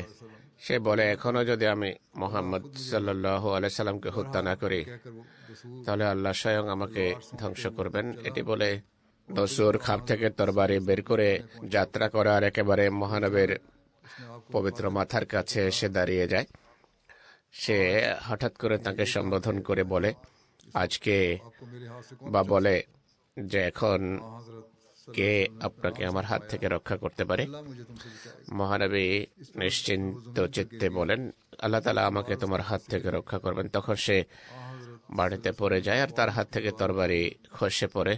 সে বলে, এখনো যদি আমি মোহাম্মদ সাল্লাল্লাহু আলাইহি সাল্লামকে হত্যা না করি कहकर वो रसूल তাহলে আল্লাহ স্বয়ং আমাকে ধ্বংস করবেন। এটি বলে দসুর খাপ থেকে তরবারি বের করে যাত্রা করার একেবারে মহানবীর পবিত্র মাথার কাছে এসে দাঁড়িয়ে যায়। সে হঠাৎ করে তাকে সম্বোধন করে বলে, আজকে आपको मेरे हाथ से कौन বা বলে যে এখন हजरत কে আপনাকে আমার হাত থেকে রক্ষা করতে পারে? अल्लाह मुझे तुमसे बचाएगा। মহানবী নিশ্চিন্ত চিত্তে বলেন, আল্লাহ তাআলা আমাকে তোমার হাত থেকে রক্ষা করবেন। তখন সে বাড়িতে পড়ে যায় আর তার হাত থেকে তরবারি খসে পড়ে।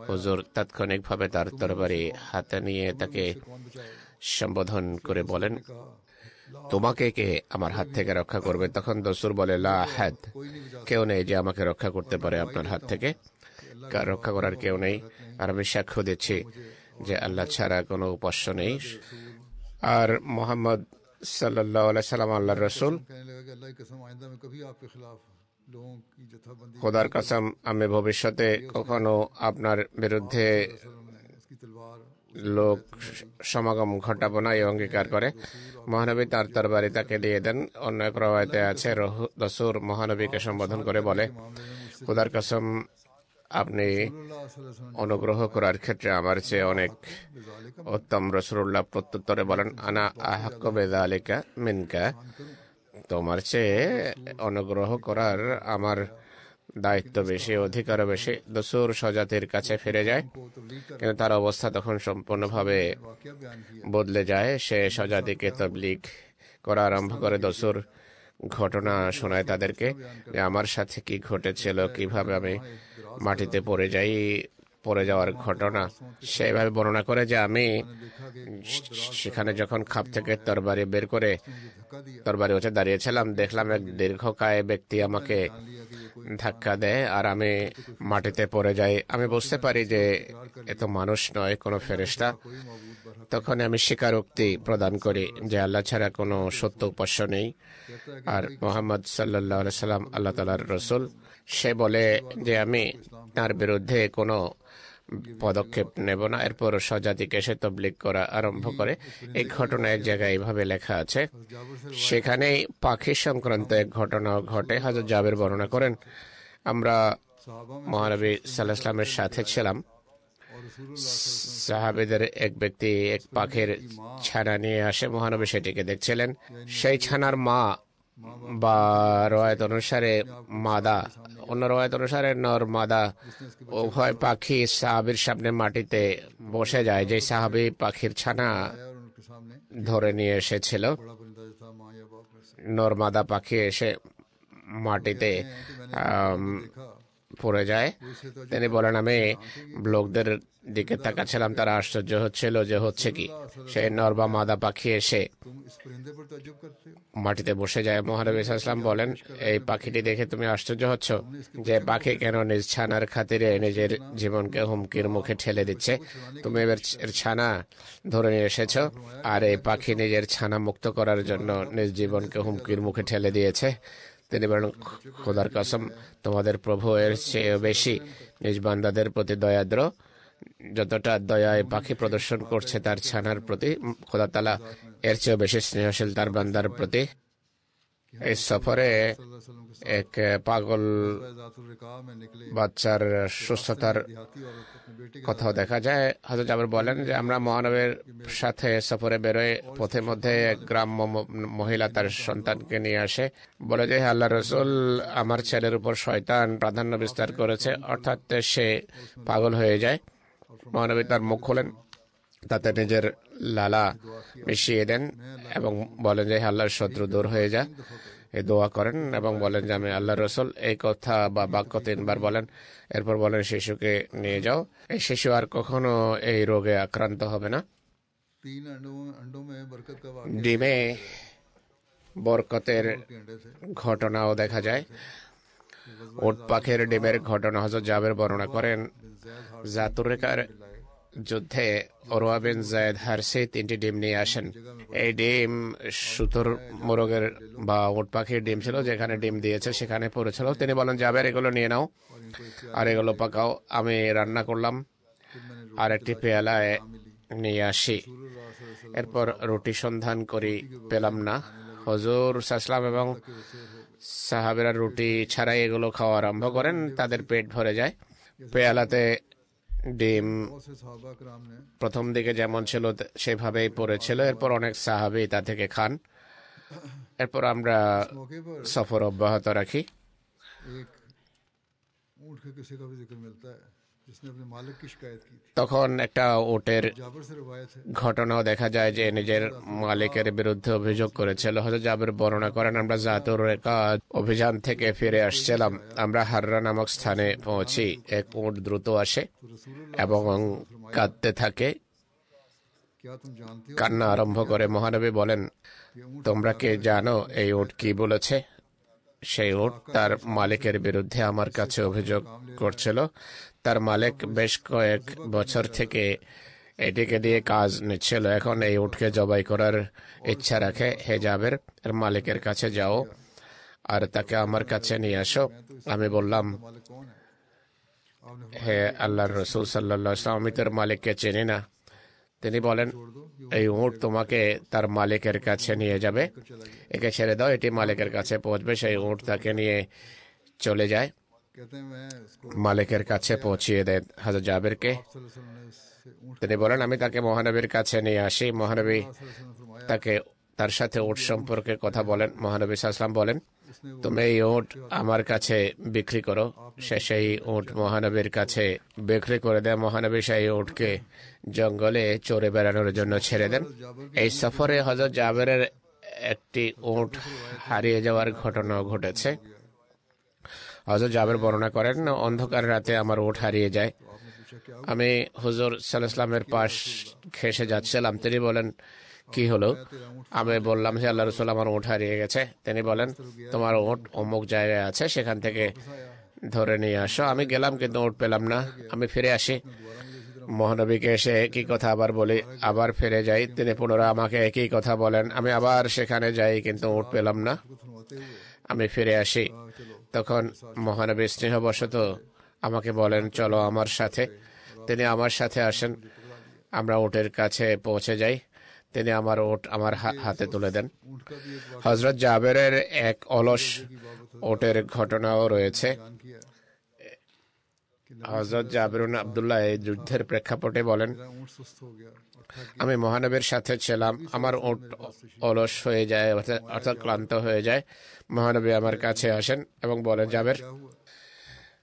হুজুর তাৎক্ষণিকভাবে তার তরবারি হাতে নিয়ে তাকে कौन बचाएगा? সম্বোধন করে বলেন, कहा তোমাকে কে আমার হাত থেকে রক্ষা করবে? তখন দসুর বলে, লা আহাদ, कोई नहीं बचा কেউ নেই যে আমাকে রক্ষা করতে পারে আপনার হাত থেকে। রক্ষা করার কেউ নেই, আর আমি সাক্ষ্য দিচ্ছি যে আল্লাহ ছাড়া কোনো উপাস্য নেই আর মোহাম্মদ সাল্লাল্লাহু আলাইহি সাল্লাম আল্লাহর রাসূল। कहने लगा कि अल्लाह की कसम आइंदा में कभी आपके खिलाफ लोगों की जथाबंदी খোদার কসম, আমি ভবিষ্যতে কখনো আপনার বিরুদ্ধে उसकी तलवार লোক সমাগম ঘটাবো না, এই অঙ্গীকার করে। মহানবী তার তরবারি তাকে দিয়ে দেন। অন্য এক রওয়ায়াতে আছে দসুর মহানবীকে সম্বোধন করে বলে, খোদার কসম, আপনি অনুগ্রহ করার ক্ষেত্রে আমার চেয়ে অনেক উত্তম। রাসূলুল্লাহ প্রত্যুত্তরে বলেন, আনা আহাক্কু বিযালিকা মিনকা, তোমার চেয়ে অনুগ্রহ করার আমার দায়িত্ব বেশি, অধিকারও বেশি। দসুর স্বজাতির কাছে ফিরে যায়, কিন্তু তার অবস্থা তখন সম্পূর্ণভাবে वाकया बयान किया। বদলে যায়। সে স্বজাতিকে তবলিগ করা আরম্ভ করে। দসুর ঘটনা শোনায় তাদেরকে যে আমার সাথে কি ঘটেছিল, কিভাবে আমি মাটিতে পড়ে যাওয়ার ঘটনা। সেভাবে বর্ণনা করে যে আমি সেখানে যখন খাপ থেকে তরবারি বের করে তরবারি হচ্ছে দাঁড়িয়েছিলাম, দেখলাম এক দীর্ঘকায় ব্যক্তি আমাকে ধাক্কা দেয় আর আমি মাটিতে পড়ে যাই। আমি বুঝতে পারি যে এ তো মানুষ নয়, কোনো ফেরেশতা। তখন আমি স্বীকারোক্তি প্রদান করি যে আল্লাহ ছাড়া কোনো সত্য উপাস্য নেই আর মোহাম্মদ সাল্লাল্লাহু আলাইহি সাল্লাম আল্লাহ তাআলার রাসূল। সে বলে যে আমি তার বিরুদ্ধে কোনো পদক্ষেপ নেব না। এরপর স্বজাতিকে সে তবলিগ করা আরম্ভ করে। এই ঘটনা এক জায়গায় এইভাবে লেখা আছে। সেখানেই পাখি সংক্রান্ত এক ঘটনা ঘটে। হযরত জাবের বর্ণনা করেন, আমরা মহানবী সাল্লাল্লাহু আলাইহি ওয়াসাল্লামের সাথে ছিলাম। সাহাবীদের এক ব্যক্তি এক পাখির ছানা নিয়ে আসে, মহানবী সেটিকে দেখছিলেন। সেই ছানার মা বা রওয়ায়াত অনুসারে মাদা, অন্য রওয়ায়াত অনুসারে নর মাদা উভয় পাখি সাহাবীর সামনে মাটিতে বসে যায়। যে সাহাবী পাখির ছানা आया और उनके सामने ধরে নিয়ে এসেছিল, बड़ा परिंदा जो था माँ या बाप में से নর মাদা পাখি এসে মাটিতে देखा পড়ে যায়। वो इससे तो তিনি বলেন, আমি লোকদের দিকে তাকাচ্ছিলাম, তারা আশ্চর্য হচ্ছিল যে হচ্ছে কি। সেই নর বা মাদা পাখি এসে तुम इस परिंदे पर ताज्जुब करते हो। মাটিতে বসে যায়। মহানবী সাল্লাল্লাহু আলাইহি ওয়াসাল্লাম বলেন, এই পাখিটি দেখে তুমি আশ্চর্য হচ্ছ যে পাখি কেন নিজ ছানার খাতিরে নিজের জীবনকে হুমকির মুখে ঠেলে দিচ্ছে। তুমি এর ছানা ধরে নিয়ে এসেছ, আর এই পাখি নিজের ছানা মুক্ত করার জন্য নিজ জীবনকে হুমকির মুখে ঠেলে দিয়েছে। তিনি বলেন, খোদার কসম, তোমাদের প্রভু এর চেয়ে বেশি নিজ বান্দাদের প্রতি দয়াদ্র। যতটা দয়ায় পাখি প্রদর্শন করছে তার ছানার প্রতি, খোদা তাআলা এর চেয়ে বেশি স্নেহশীল তার বান্দার প্রতি। এই সফরে এক পাগল ज़ातुल रिका में निकले বাচ্চার সুস্থতার देहाती औरत अपने बेटे के কথাও দেখা যায়। হযরত জাবের বলেন যে আমরা মহানবীর সাথে সফরে বেরোয়, পথের মধ্যে এক গ্রাম্য মহিলা তার সন্তানকে নিয়ে আসে, বলে যে হে আল্লাহর রাসূল, আমার ছেলের উপর শয়তান প্রাধান্য বিস্তার করেছে, অর্থাৎ সে পাগল হয়ে যায়। মহানবী তার মুখ খোলেন, তাতে নিজের লালা মিশিয়ে দেন এবং বলেন যে হে আল্লাহর শত্রু দূর হয়ে যা। এই দোয়া করেন এবং বলেন যে আমি আল্লাহর রাসূল। এই কথা বা বাক্য 3 বার বলেন। এরপর বলেন শিশুকে নিয়ে যাও, এই শিশু আর কখনো এই রোগে আক্রান্ত হবে না। 3 अंडों में बरकत का वाक़या ডিমে বরকতের के अंडे से ঘটনাও দেখা যায়। উট পাখির ডিমের ঘটনা হযরত জাবের বর্ণনা করেন। জাতুর রেকার যুদ্ধে ওরওয়া বিন যায়েদ হারসি 3টি ডিম নিয়ে আসেন। এই ডিম সুতোর মোরগের বা উট পাখির ডিম ছিল, যেখানে ডিম দিয়েছে সেখানে পড়েছিল। তিনি বলেন, জাবের এগুলো নিয়ে নাও আর এগুলো পাকাও। আমি রান্না করলাম আর একটি পেয়ালায় নিয়ে আসি। এরপর রুটি সন্ধান করি, পেলাম না। হুজুর সাল্লাল্লাহু আলাইহি এবং সাহাবেরা রুটি ছাড়াই এগুলো খাওয়া আরম্ভ করেন, তাদের পেট ভরে যায়। পেয়ালাতে ডিম बहुत से सहाबा कराम ने প্রথম দিকে যেমন ছিল সেভাবেই পড়েছিল। এরপর অনেক সাহাবী তা থেকে খান। এরপর আমরা मौके पर সফর অব্যাহত রাখি। एक ऊँट के किस्से का भी जिक्र मिलता है जिसने अपने मालिक की शिकायत की थी। তখন একটা ওটের जाबर से रवायत है ঘটনাও দেখা যায় যে নিজের মালিকের বিরুদ্ধে অভিযোগ করেছিল। হযরত জাবের বর্ণনা করেন, আমরা জাতুর রেকা অভিযান থেকে ফিরে আসছিলাম। আমরা হাররা নামক স্থানে পৌঁছি। এক উট দ্রুত আসে এবং কাঁদতে থাকে, क्या तुम जानते हो কান্না আরম্ভ করে। মহানবী বলেন, তোমরা কি জানো এই উট কি বলেছে? সেই উট তার মালিকের বিরুদ্ধে আমার কাছে অভিযোগ করছিল। তার মালিক বেশ কয়েক বছর থেকে এটিকে দিয়ে কাজ নিচ্ছিল। এখন এই উটকে জবাই করার ইচ্ছা রাখে। হে জাবের, এর মালিকের কাছে যাও আর তাকে আমার কাছে নিয়ে আসো। আমি বললাম, मालिक कौन है? आपने হে আল্লাহর রাসূল সাল্লাল্লাহু আলাইহি ওয়াসাল্লাম, আমি তোর মালিককে চিনি না। তিনি বলেন, এই উট তোমাকে তার মালিকের কাছে নিয়ে যাবে, একে ছেড়ে দাও, এটি মালিকের কাছে পৌঁছবে। সেই উট তাকে নিয়ে চলে যায়, कहते हैं मैं इसको মালিকের কাছে পৌঁছিয়ে দেন হযরত জাবেরকে। सल्लल्लाहु अलैहि वसल्लम ने इससे ऊँट তিনি বলেন, আমি তাকে মহানবীর কাছে নিয়ে আসি। মহানবী सल्लल्लाहु अलैहि वसल्लम ने फरमाया তাকে তার সাথে উট সম্পর্কে কথা বলেন। মহানবী সাল্লাল্লাহু আলাইহি ওয়াসাল্লাম বলেন, তুমি এই উট আমার কাছে বিক্রি করো। সে সেই উট মহানবীর কাছে বিক্রি করে দেয়। মহানবী সেই উটকে জঙ্গলে চড়ে বেড়ানোর জন্য ছেড়ে দেন। এই সফরে হযরত জাবেরের একটি উট হারিয়ে যাওয়ার ঘটনা ঘটেছে। হযরত জাবের বর্ণনা করেন, অন্ধকার রাতে আমার উট হারিয়ে যায়। আমি হুজুর সাল্লাল্লাহু আলাইহি ওয়াসাল্লামের পাশ ঘেঁষে যাচ্ছিলাম। তিনি বলেন, কি হলো? আমি বললাম, হে আল্লাহর রাসূল, আমার উট হারিয়ে গেছে। তিনি বলেন, তোমার উট অমুক জায়গায় আছে, সেখান থেকে ধরে নিয়ে আসো। আমি গেলাম কিন্তু উট পেলাম না। আমি ফিরে আসি, মহানবীকে এসে একই কথা আবার বলি, আবার ফিরে যাই। তিনি পুনরায় আমাকে একই কথা বলেন। আমি আবার সেখানে যাই কিন্তু উট পেলাম না। আমি ফিরে আসি, তখন মহানবী স্নেহবশত আমাকে বলেন, চলো আমার সাথে। তিনি আমার সাথে আসেন, আমরা উটের কাছে পৌঁছে যাই। তিনি আমার উট আমার হাতে তুলে দেন। হযরত জাবেরের এক অলস উটের ঘটনাও রয়েছে। হযরত জাবের ইবনে আব্দুল্লাহ এই যুদ্ধের প্রেক্ষাপটে বলেন, मेरा ऊँट सुस्त हो गया और थक गया। আমি মহানবীর সাথে ছিলাম, আমার উট অলস হয়ে যায়, অর্থাৎ ক্লান্ত হয়ে যায়। মহানবী আমার কাছে আসেন এবং বলেন, জাবের। क्या हुआ?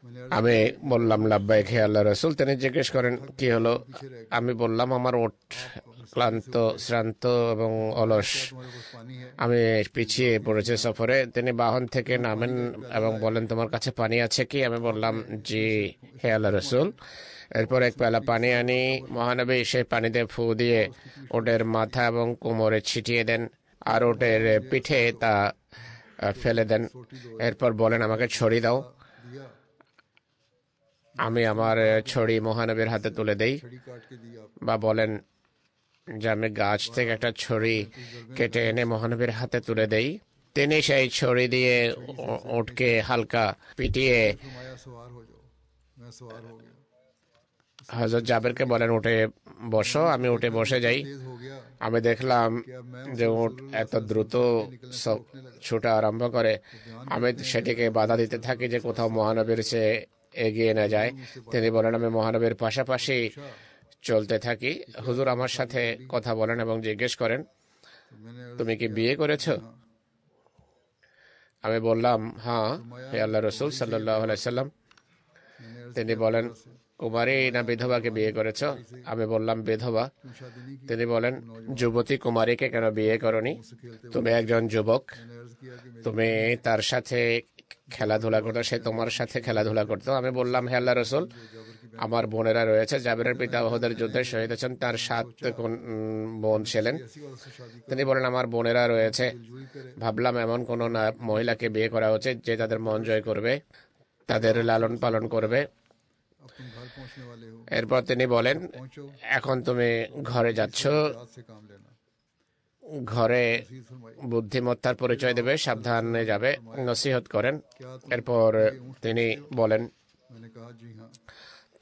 मैंने अर्ज আমি বললাম, লাব্বাইক হে আল্লাহ রাসূল। তিনি জিজ্ঞেস করেন, কি হলো? আমি বললাম, আমার উট ক্লান্ত, শ্রান্ত এবং অলস, तुम्हारे पास पानी है? আমি পিছিয়ে পড়েছে সফরে। তিনি বাহন থেকে নামেন এবং বলেন, তোমার কাছে পানি আছে কি? আমি বললাম, জি হে আল্লাহ রাসূল। এরপর এক পেলা পানি আনি, মহানবী সেই পানিতে ফু দিয়ে ওটের মাথা এবং কোমরে ছিটিয়ে দেন আর ওটের পিঠে তা ফেলে দেন। এরপর বলেন, আমাকে ছড়ি দাও। दिया, আমি আমার ছড়ি মহানবীর হাতে তুলে দেই, छड़ी काट के दिया। বা বলেন যে আমি গাছ থেকে একটা ছড়ি কেটে এনে মহানবীর হাতে তুলে দেই। তিনি সেই ছড়ি দিয়ে উটকে হালকা পিটিয়ে फरमाया सवार हो जाओ। मैं सवार हो गया। হযরত জাবেরকে বলেন, উঠে বসো। আমি উঠে বসে যাই। तेज हो गया আমি দেখলাম कि अब मैं যে উট এত দ্রুত ছোটা আরম্ভ করে। আমি সেটিকে বাধা দিতে থাকি যে কোথাও মহানবীর সে এগিয়ে না যায়। তিনি বলেন, আমি মহানবীর পাশাপাশি চলতে থাকি। হুজুর আমার সাথে কথা বলেন এবং জিজ্ঞেস করেন, तो मैंने अर्ज তুমি কি বিয়ে করেছো? আমি বললাম, হ্যাঁ হে আল্লাহ রসুল সাল্লাল্লাহু আলাইহি সাল্লাম। मैंने अर्ज তিনি বলেন, কুমারী না বিধবাকে বিয়ে করেছো? আমি বললাম, বিধবা। क्यों शादी नहीं की? তিনি বলেন, যুবতী কুমারীকে কেন বিয়ে করনি? उससे खेलते তুমি একজন যুবক, मैंने अर्ज किया कि मेरी তুমি তার সাথে খেলাধুলা করতো, সে তোমার সাথে খেলাধুলা করতো। আমি বললাম, হে আল্লাহ রসুল, আমার বোনেরা রয়েছে। জাবেরের পিতা ওহদের যুদ্ধে শহীদ হয়েছেন, তার 7 বোন ছিলেন। ऐसी औरत से शादी कर তিনি বলেন, আমার বোনেরা রয়েছে। जुई करे, ভাবলাম এমন কোন মহিলাকে বিয়ে করা উচিত যে তাদের মন জয় করবে, তাদের লালন পালন করবে। अब तुम घर पहुंचने वाले हो, এরপর তিনি বলেন, पहुंचो, এখন তুমি ঘরে যাচ্ছ, हाथ से काम लेना। ঘরে नसीहत फरमाई, বুদ্ধিমত্তার পরিচয় দেবে, সাবধানে যাবে, নসিহত করেন। क्या तुम? এরপর তিনি বলেন, मैंने कहा जी हाँ।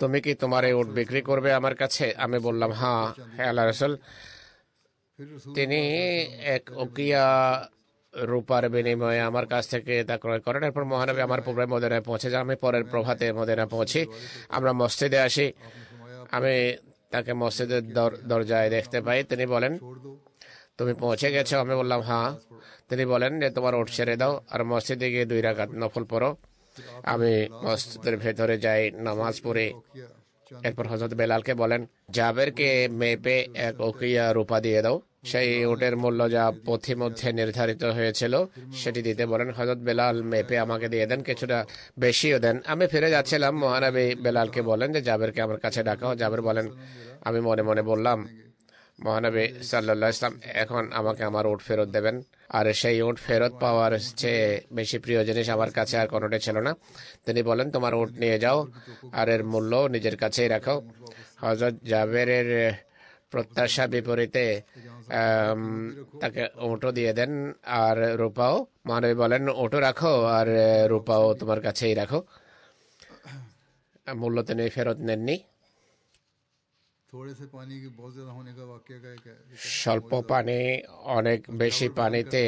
তুমি কি তোমার এই উট বিক্রি করবে আমার কাছে? আমি বললাম, হ্যাঁ হে আল্লাহ রাসূল। फिर रसूल তিনি এক উকিয়া রূপার বিনিময়ে আমার কাছ থেকে তা ক্রয় করেন। এরপর মহানবী আমার পূর্বে মদিনায় পৌঁছে যান। আমি পরের প্রভাতে মদিনা পৌঁছি। আমরা মসজিদে আসি। आपने फरमाया আমি তাকে মসজিদের দরজায় দেখতে পাই। তিনি বলেন, छोड़ दो, তুমি পৌঁছে গেছো? আমি বললাম, হ্যাঁ। তিনি বলেন যে তোমার উট ছেড়ে দাও আর মসজিদে গিয়ে 2 রাকাত নফল পড়ো। আমি মসজিদের ভেতরে যাই, নামাজ পড়ি। किया चांद এরপর হযরত বেলালকে বলেন, জাবেরকে মেপে এক উকিয়া রূপা দিয়ে দাও। সেই উটের মূল্য যা পথিমধ্যে নির্ধারিত হয়েছিল সেটি দিতে বলেন। হযরত বেলাল মেপে আমাকে দিয়ে দেন, কিছুটা বেশিও দেন। আমি ফিরে যাচ্ছিলাম, মহানবী বেলালকে বলেন যে জাবেরকে আমার কাছে ডাকাও। জাবের বলেন, আমি মনে মনে বললাম, মহানবী সাল্লাল্লাহু আলাইহি ওয়াসাল্লাম এখন আমাকে আমার উট ফেরত দেবেন। আর সেই উট ফেরত পাওয়ার চেয়ে বেশি প্রিয় জিনিস আমার কাছে আর কোনোটা ছিল না। তিনি বলেন, তোমার উট নিয়ে যাও আর এর মূল্য নিজের কাছেই রাখো। হযরত জাবেরের প্রত্যাশা বিপরীতে তাকে উটও দিয়ে দেন আর রূপাও। মহানবী বলেন, উটও রাখো আর রূপাও তোমার কাছেই রাখো। মূল্য তিনি ফেরত নেননি। थोड़े से पानी की बहुत ज्यादा होने का वाक्य का एक है। স্বল্প পানি অনেক বেশি পানিতে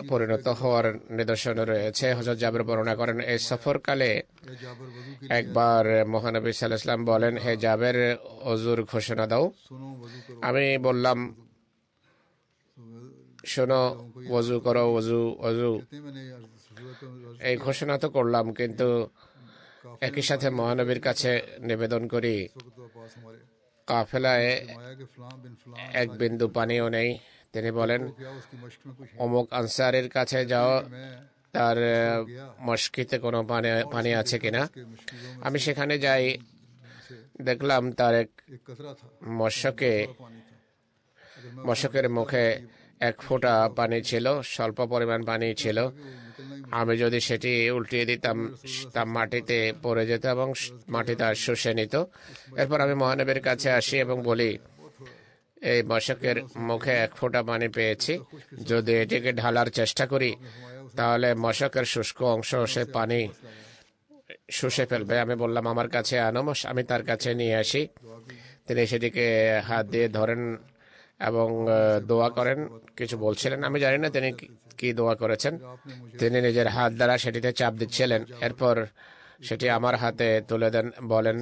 পরিণত হওয়ার নিদর্শন রয়েছে। হযরত জাবের বর্ণনা করেন, এই সফরকালে या जाबर वजू के একবার মহানবী সাল্লাল্লাহু আলাইহি ওয়াসাল্লাম বলেন, হে জাবের, ওযুর ঘোষণা দাও। सुनो वजू करो। আমি বললাম, শোনো, ওযু করো, ওযু ওযু। कहते हैं मैंने यार सूरत में এই ঘোষণা তো করলাম, কিন্তু একই সাথে মহানবীর কাছে নিবেদন করি, इस वक्त तो पास हमारे কাফেলায় फरमाया कि फलां बिन फलां এক বিন্দু পানিও নেই। তিনি বলেন, को क्या उसकी मश्क में कुछ है? অমুক আনসারের কাছে যাও, मैं তার মস্কিতে কোনো পানি আছে কিনা। के मुश्किलों में আমি সেখানে যাই, দেখলাম তার এক एक कतरा था, মশকে, पानी था। अगर मैं মশকের মুখে 1 ফোঁটা পানি ছিল, স্বল্প পরিমাণ পানি ছিল। निकलना ही আমি যদি সেটি উল্টিয়ে দিতাম, তা মাটিতে পড়ে যেত এবং মাটি তা শুষে নিত। এরপর আমি মহানবীর কাছে আসি এবং বলি, এই মশকের মুখে 1 ফোঁটা পানি পেয়েছি, যদি এটিকে ঢালার চেষ্টা করি তাহলে মশকের শুষ্ক অংশ সে পানি শুষে ফেলবে। আমি বললাম, আমার কাছে আনো। আমি তার কাছে নিয়ে আসি। তিনি সেটিকে হাত দিয়ে ধরেন এবং দোয়া করেন। কিছু বলছিলেন, আমি জানি না তিনি কি দোয়া করেছেন। তিনি নিজের হাত দ্বারা সেটিতে চাপ দিচ্ছিলেন। এরপর সেটি আমার হাতে তুলে দেন, বলেন,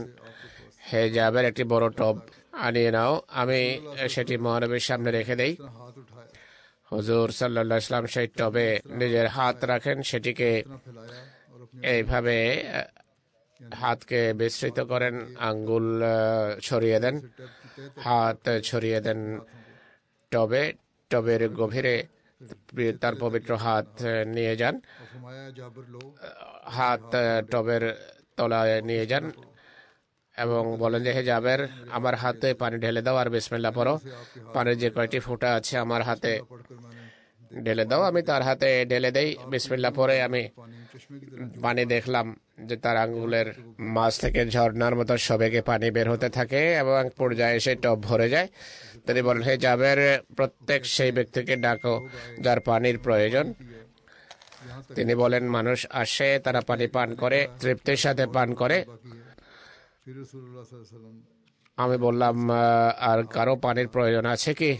হে জাবের, একটি বড় টব আনিয়ে নাও। আমি সেটি মহানবীর সামনে রেখে দেই। इतना हाथ उठाया, হুজুর সাল্লাল্লাহু আলাইহি ওয়াসাল্লাম সেই টবে নিজের হাত রাখেন, সেটিকে इतना फैलाया और अपनी এইভাবে হাতকে বিস্তৃত করেন, আঙ্গুল ছড়িয়ে দেন, टैब की तय হাত ছড়িয়ে দেন টবে, টবের গভীরে তার পবিত্র হাত নিয়ে যান, और फरमाया जाबिर लो, হাত টবের তলায় নিয়ে যান এবং বলেন যে, হে জাবের, আমার হাতে পানি ঢেলে দাও আর বিসমিল্লাহ পড়ো। পানির যে কয়টি ফোঁটা আছে আমার হাতে पढ़कर मैंने ঢেলে দাও। আমি তার হাতে ঢেলে দেই, বিসমিল্লাহ পরে আমি पानी चश्मे की तरह পানি দেখলাম যে তার আঙ্গুলের মাছ থেকে ঝর্ণার মতো সবেগে পানি বের হতে থাকে এবং এক পর্যায়ে সেই টব ভরে যায়। তিনি বলেন, হে জাবের, প্রত্যেক সেই ব্যক্তিকে ডাকো যার পানির প্রয়োজন। তিনি বলেন, মানুষ আসে, তারা পানি পান করে, তৃপ্তির সাথে পান করে। बाकी है। फिर रसूलुल्लाह सल्लल्लाहु अलैहि वसल्लम আমি বললাম, আর কারো পানির প্রয়োজন আছে কি?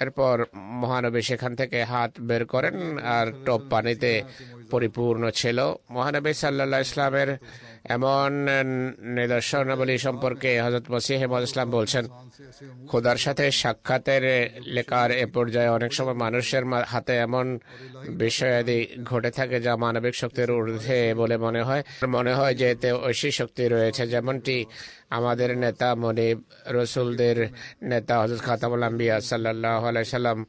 এরপর মহানবী সেখান থেকে হাত বের করেন আর টব পানিতে পরিপূর্ণ ছিল। মহানবী সাল্লাল্লাহু আলাইহি ইসলামের এমন নিদর্শনাবলী সম্পর্কে হযরত মসিহ মাউদ ইসলাম বলছেন, से ऐसे খোদার সাথে সাক্ষাতের লেখার এ পর্যায়ে অনেক সময় মানুষের হাতে এমন বিষয়াদি ঘটে থাকে যা মানবিক শক্তির ঊর্ধ্বে বলে মনে হয় যে এতে ঐশী শক্তি রয়েছে। যেমনটি আমাদের নেতা মনিব রসুলদের নেতা হযরত খাতামুল আম্বিয়া সাল্লাল্লাহু আলাইহি সাল্লাম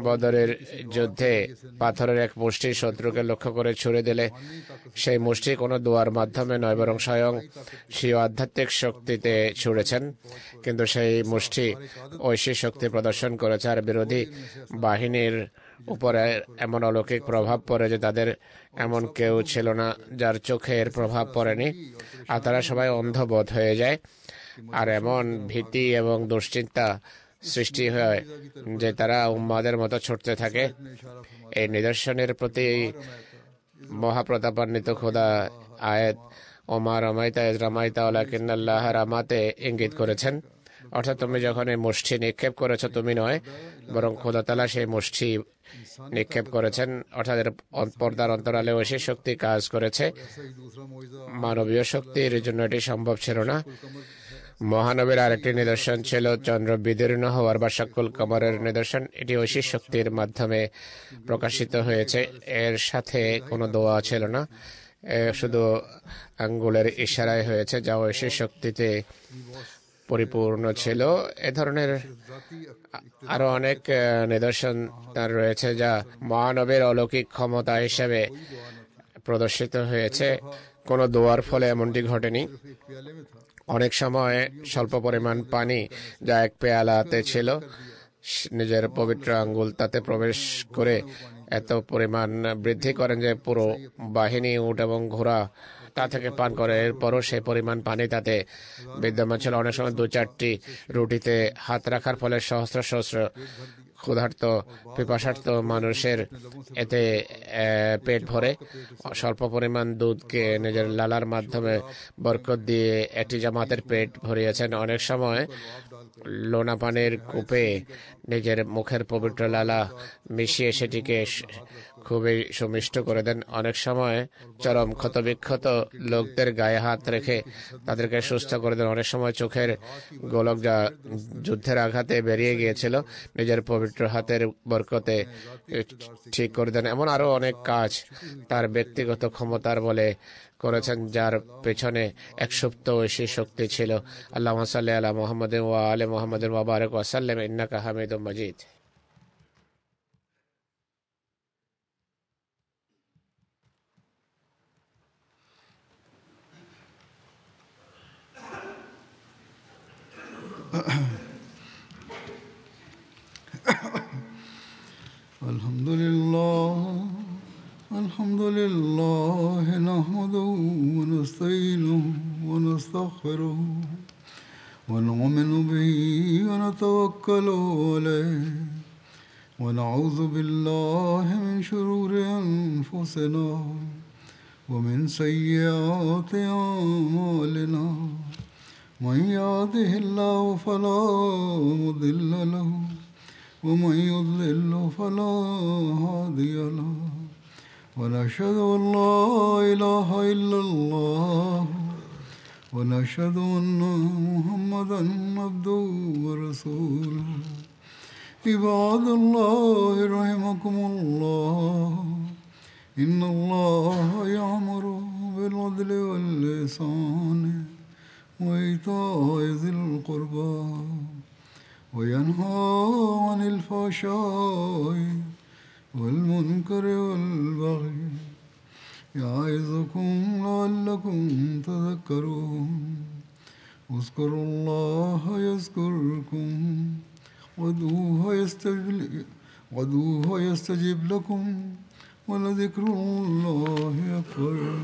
বদরের যুদ্ধে পাথরের এক মুষ্টি শত্রুকে লক্ষ্য করে ছুড়ে দিলে সেই মুষ্টি কোনো দোয়ার মাধ্যমে নয়, বরং স্বয়ং স্বীয় আধ্যাত্মিক শক্তিতে ছুড়েছেন। কিন্তু সেই মুষ্টি ঐশী শক্তি প্রদর্শন করেছে আর বিরোধী বাহিনীর উপরে এমন অলৌকিক প্রভাব পড়ে যে তাদের এমন কেউ ছিল না যার চোখের প্রভাব পড়েনি, আর তারা সবাই অন্ধবোধ হয়ে যায়। আর এমন ভীতি এবং দুশ্চিন্তা সৃষ্টি হয় যে তারা উম্মাদের মতো ছুটতে থাকে। এই নিদর্শনের প্রতি মহাপ্রতাপান্বিত খোদা আয়াত ওমা রমাইতা ইজ রামাইতা ওয়ালাকিন্নাল্লাহ রামাতে ইঙ্গিত করেছেন, অর্থাৎ তুমি যখন এই মুষ্টি নিক্ষেপ করেছো তুমি নয়, বরং খোদা তাআলা সেই মুষ্টি নিক্ষেপ করেছেন, অর্থাৎ এর পর্দার অন্তরালে ঐশী শক্তি কাজ করেছে। ऐसा ही दूसरा मौजूदा মানবীয় শক্তির জন্য এটি সম্ভব ছিল না। মহানবীর আরেকটি নিদর্শন ছিল চন্দ্র বিদীর্ণ হওয়ার বা শাক্কুল কমরের নিদর্শন। এটি ঐশী শক্তির মাধ্যমে প্রকাশিত হয়েছে, এর সাথে কোনো দোয়া ছিল না, শুধু আঙ্গুলের ইশারায় হয়েছে, যা ঐশী শক্তিতে পরিপূর্ণ ছিল। এ ধরনের আরো অনেক নিদর্শন তার রয়েছে যা মহানবীর অলৌকিক ক্ষমতা হিসেবে প্রদর্শিত হয়েছে। কোনো দোয়ার ফলে এমনটি ঘটেনি। एक प्याले में था, অনেক সময় স্বল্প পরিমাণ পানি যা এক পেয়ালাতে ছিল, নিজের পবিত্র আঙ্গুল তাতে প্রবেশ করে এত পরিমাণ বৃদ্ধি করেন যে পুরো বাহিনী, উট এবং ঘোড়া তা থেকে পান করে। এরপরও সেই পরিমাণ পানি তাতে বিদ্যমান ছিল। অনেক সময় 2-4টি রুটিতে হাত রাখার ফলে সহস্র সহস্র ক্ষুধার্ত পিপাসার্ত মানুষের এতে পেট ভরে। স্বল্প পরিমাণ দুধকে নিজের লালার মাধ্যমে বরকত দিয়ে একটি জামাতের পেট ভরিয়েছেন। অনেক সময় লোনা পানির কূপে নিজের মুখের পবিত্র লালা মিশিয়ে সেটিকে খুবই সুমিষ্ট করে দেন। অনেক সময় চরম ক্ষতবিক্ষত লোকদের গায়ে হাত রেখে তাদেরকে সুস্থ করে দেন। অনেক সময় চোখের গোলক যা যুদ্ধের আঘাতে বেরিয়ে গিয়েছিল নিজের পবিত্র হাতের বরকতে ঠিক করে দেন। এমন আরো অনেক কাজ তার ব্যক্তিগত ক্ষমতার বলে করেছেন, যার পেছনে এক সুপ্ত ঐশী শক্তি ছিল। আল্লাহুম্মা সাল্লি আলা মুহাম্মাদিন ওয়া আলি মুহাম্মাদিন ওয়া বারিক ওয়া সাল্লিম ইন্নাকা হামিদুম মাজিদ। الحمد لله نحمده ونستعينه ونستغفره ونؤمن به ونتوكل عليه ونعوذ بالله من شرور أنفسنا ومن سيئات أعمالنا من يهده الله فلا مضل له ومن يضلل فلا هادي له ونشهد أن لا إله إلا الله ونشهد أن محمدا عبده ورسوله عباد الله رحمكم الله إن الله يأمر بالعدل والإحسان وإيتاء ذي القربى وينهى عن الفحشاء والمنكر والبغي يعظكم لعلكم تذكرون اذكروا الله يذكركم وادعوه يستجب لكم ولذكر الله أكبر